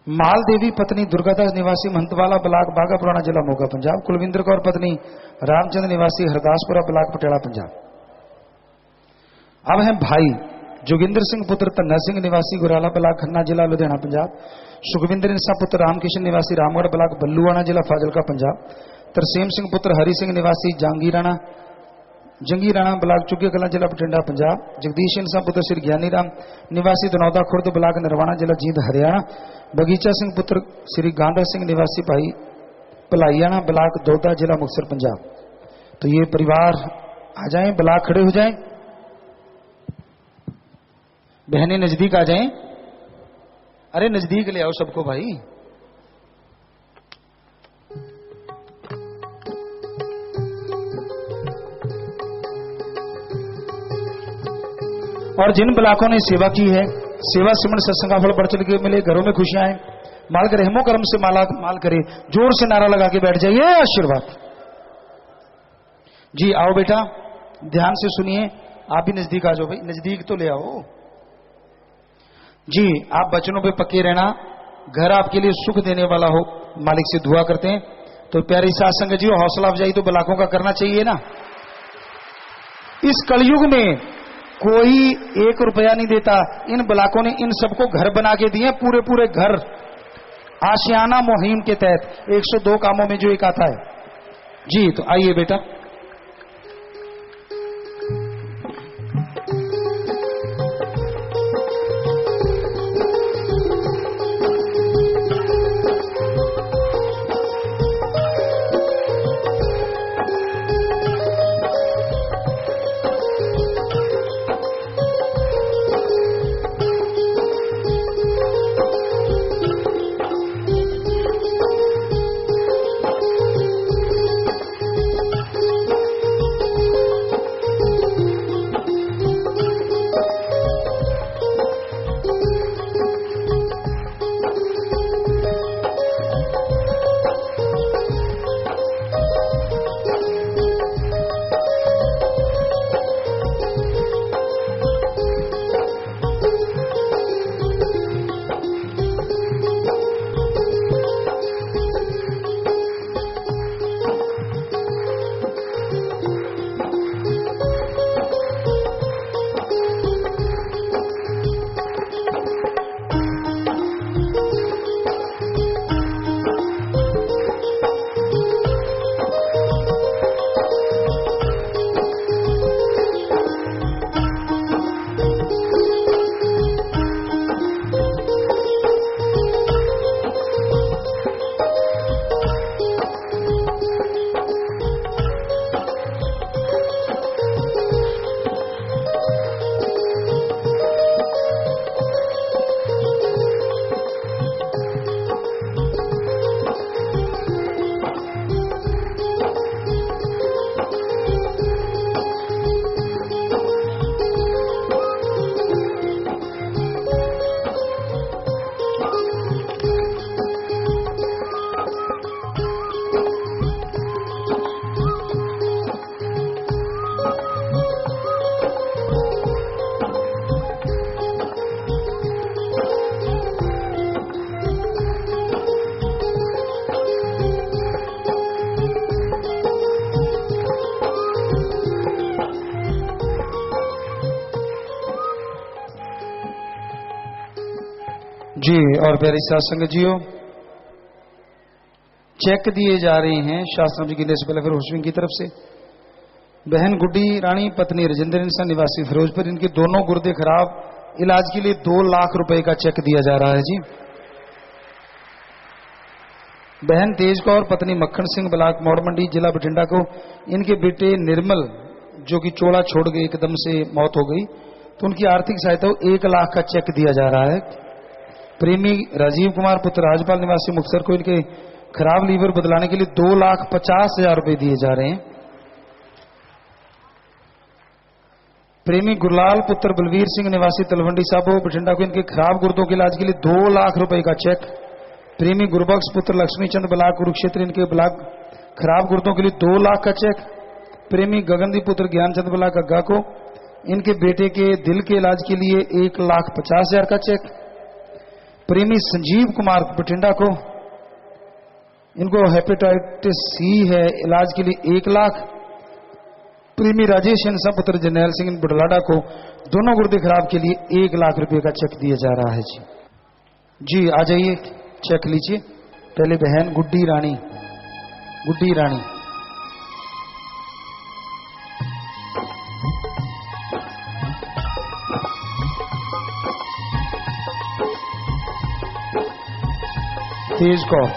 माल देवी पत्नी दुर्गादास निवासी महंतवाला ब्लाक बागा पुराना जिला मोगा पंजाब। कुलविंदर कौर पत्नी रामचंद्र निवासी हरदासपुरा ब्लाक पटियाला पंजाब। अब हैं भाई जोगिंदर सिंह पुत्र तन्ना सिंह निवासी गुराला ब्लाक खन्ना जिला लुधियाना पंजाब। सुखविंदर इंसा पुत्र रामकिशन निवासी रामगढ़ ब्लाक बल्लुआना जिला फाजिलका पंजाब। तरसेम सिंह पुत्र हरि सिंह निवासी जंगीराना ब्लाक चुग्गे कलां जिला बठिंडा पंजाब। जगदीश इंसा पुत्र श्री ज्ञानी राम निवासी दनौदा खुर्द ब्लाक नरवाना जिला जींद हरियाणा। बगीचा सिंह पुत्र श्री गांधा सिंह निवासी भाई पलाइयाना ब्लाक दोदा जिला मुक्तसर पंजाब। तो ये परिवार आ जाएं, ब्लाक खड़े हो जाएं, बहनें नजदीक आ जाएं। अरे नजदीक ले आओ सबको भाई। और जिन ब्लाकों ने सेवा की है, सेवा सिमरण सत्संग का फल बढ़ चल के मिले, घरों में खुशियां आए, माल करे, हेमो कर्म से माला माल करे। जोर से नारा लगा के बैठ जाइए, आशीर्वाद जी। आओ बेटा, ध्यान से सुनिए। आप भी नजदीक आ जाओ भाई, नजदीक तो ले आओ जी। आप बचनों पे पक्के रहना, घर आपके लिए सुख देने वाला हो, मालिक से दुआ करते हैं। तो प्यारी साथ संगत जी, हौसला अफजाई तो ब्लाकों का करना चाहिए ना। इस कलयुग में कोई 1 रुपया नहीं देता। इन ब्लाकों ने इन सबको घर बना के दिए, पूरे पूरे घर। आशियाना मुहिम के तहत 102 कामों में जो एक आता है जी। तो आइए बेटा, जी। और प्यारी साथ संगत जियो, चेक दिए जा रहे हैं शास्त्र जी गिरने से पहले फिर हुस्विंग की तरफ से। बहन गुड्डी रानी पत्नी राजेंद्र इंसान निवासी फिरोजपुर, इनके दोनों गुर्दे खराब, इलाज के लिए 2 लाख रुपए का चेक दिया जा रहा है जी। बहन तेज कौर पत्नी मक्खन सिंह ब्लाक मोड़ मंडी जिला बठिंडा को, इनके बेटे निर्मल जो कि चोला छोड़ गए, एकदम से मौत हो गई, तो उनकी आर्थिक सहायता 1 लाख का चेक दिया जा रहा है। प्रेमी राजीव कुमार पुत्र राजपाल निवासी मुक्तसर को इनके खराब लीवर बदलाने के लिए 2,50,000 रुपए दिए जा रहे हैं। प्रेमी गुरलाल पुत्र बलवीर सिंह निवासी तलवंडी साबो बठिंडा को इनके खराब गुर्दों के इलाज के लिए 2 लाख रुपए का चेक। प्रेमी गुरबख्श पुत्र लक्ष्मी चंद ब्लाक कुरुक्षेत्र इनके ब्लाक खराब गुर्दों के लिए 2 लाख का चेक। प्रेमी गगनदीप पुत्र ज्ञानचंद ब्लाक अग्गा को इनके बेटे के दिल के इलाज के लिए 1,50,000 का चेक। प्रेमी संजीव कुमार बठिंडा को इनको हेपेटाइटिस सी है, इलाज के लिए 1 लाख। प्रेमी राजेश इंसा पुत्र जरनैल सिंह बुढ़लाडा को दोनों गुर्दे खराब के लिए 1 लाख रुपए का चेक दिया जा रहा है जी। जी आ जाइए, चेक लीजिए। पहले बहन गुड्डी रानी, गुड्डी रानी तेज कौर,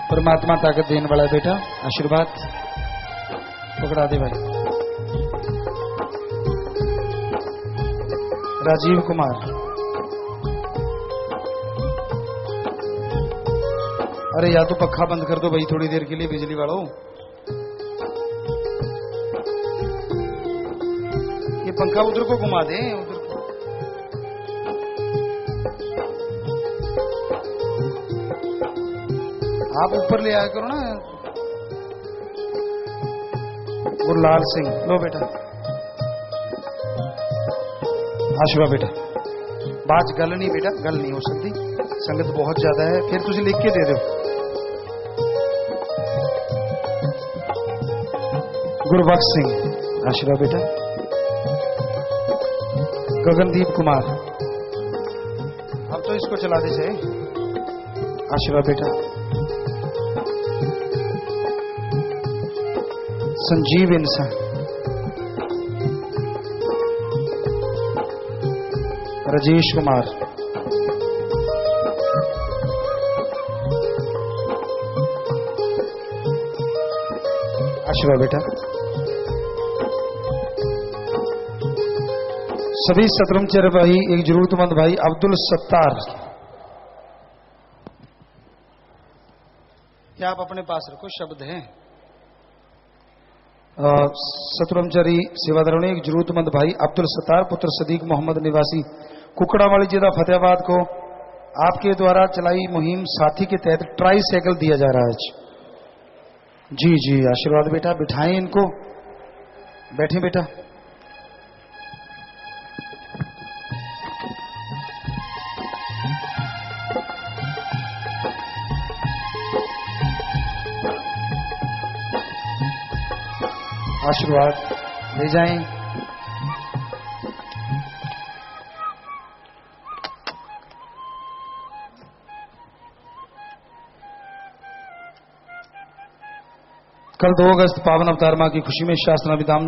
परमात्मा ताकत देने वाला बेटा, आशीर्वाद पकड़ा दे भाई। राजीव कुमार, अरे या तो पक्खा बंद कर दो भाई थोड़ी देर के लिए बिजली वालों। ये पंखा उधर को घुमा दे, उधर को। आप ऊपर ले आया करो ना। गुरलाल सिंह, लो बेटा, आशीर्वाद बेटा। बाज गल नहीं बेटा, गल नहीं हो सकती, संगत बहुत ज्यादा है, फिर तुझे लिख के दे दो। गुरबख्श सिंह, आशीर्वाद बेटा। गगनदीप कुमार, अब तो इसको चला दे जाए, आशीर्वाद बेटा। संजीव इंसान, राजेश कुमार, आशीर्वाद बेटा। सभी सतरम चर भाई, एक जरूरतमंद भाई अब्दुल सत्तार, क्या आप अपने पास रखो, शब्द हैं। सतरमचरी सेवादारों एक जरूरतमंद भाई अब्दुल सत्तार पुत्र सदीक मोहम्मद निवासी कुकड़ावाली जिला फतेहाबाद को आपके द्वारा चलाई मुहिम साथी के तहत ट्राई साइकिल दिया जा रहा है। जी जी आशीर्वाद बेटा, बिठाएं इनको, बैठे बेटा। आशीर्वाद ले जाएं। कल 2 अगस्त पावन अवतार मां की खुशी में शास्त्राभिधाम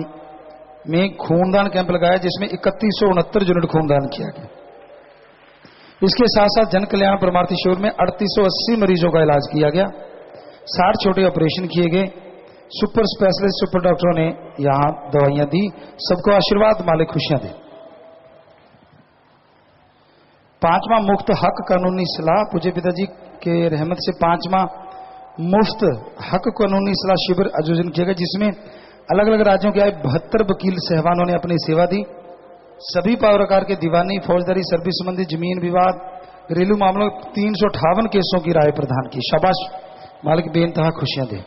में खूनदान कैंप लगाया, जिसमें 3169 यूनिट खूनदान किया गया। इसके साथ साथ जन कल्याण परमार्थी शिविर में 3880 मरीजों का इलाज किया गया, 60 छोटे ऑपरेशन किए गए। सुपर स्पेशलिस्ट सुपर डॉक्टरों ने यहां दवाइयां दी। सबको आशीर्वाद मालिक खुशियां दे। 5वां मुफ्त हक कानूनी सलाह पूज्य पिताजी के रहमत से 5वां मुफ्त हक कानूनी सलाह शिविर आयोजन किया गया, जिसमें अलग अलग राज्यों के आए 72 वकील सहवानों ने अपनी सेवा दी। सभी प्रकार के दीवानी, फौजदारी, सर्विस संबंधी, जमीन विवाद, घरेलू मामलों 358 केसों की राय प्रदान की। शाबाश मालिक बेइंतहा खुशियां दे।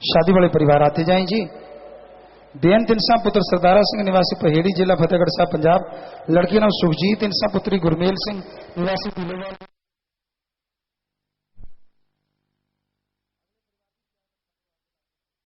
शादी वाले परिवार आते जाएं जी। बेअंत इंसान पुत्र सरदारा सिंह निवासी पहेड़ी जिला फतेहगढ़ साहब पंजाब। लड़की नाम सुखजीत इंसान पुत्री गुरमेल सिंह निवासी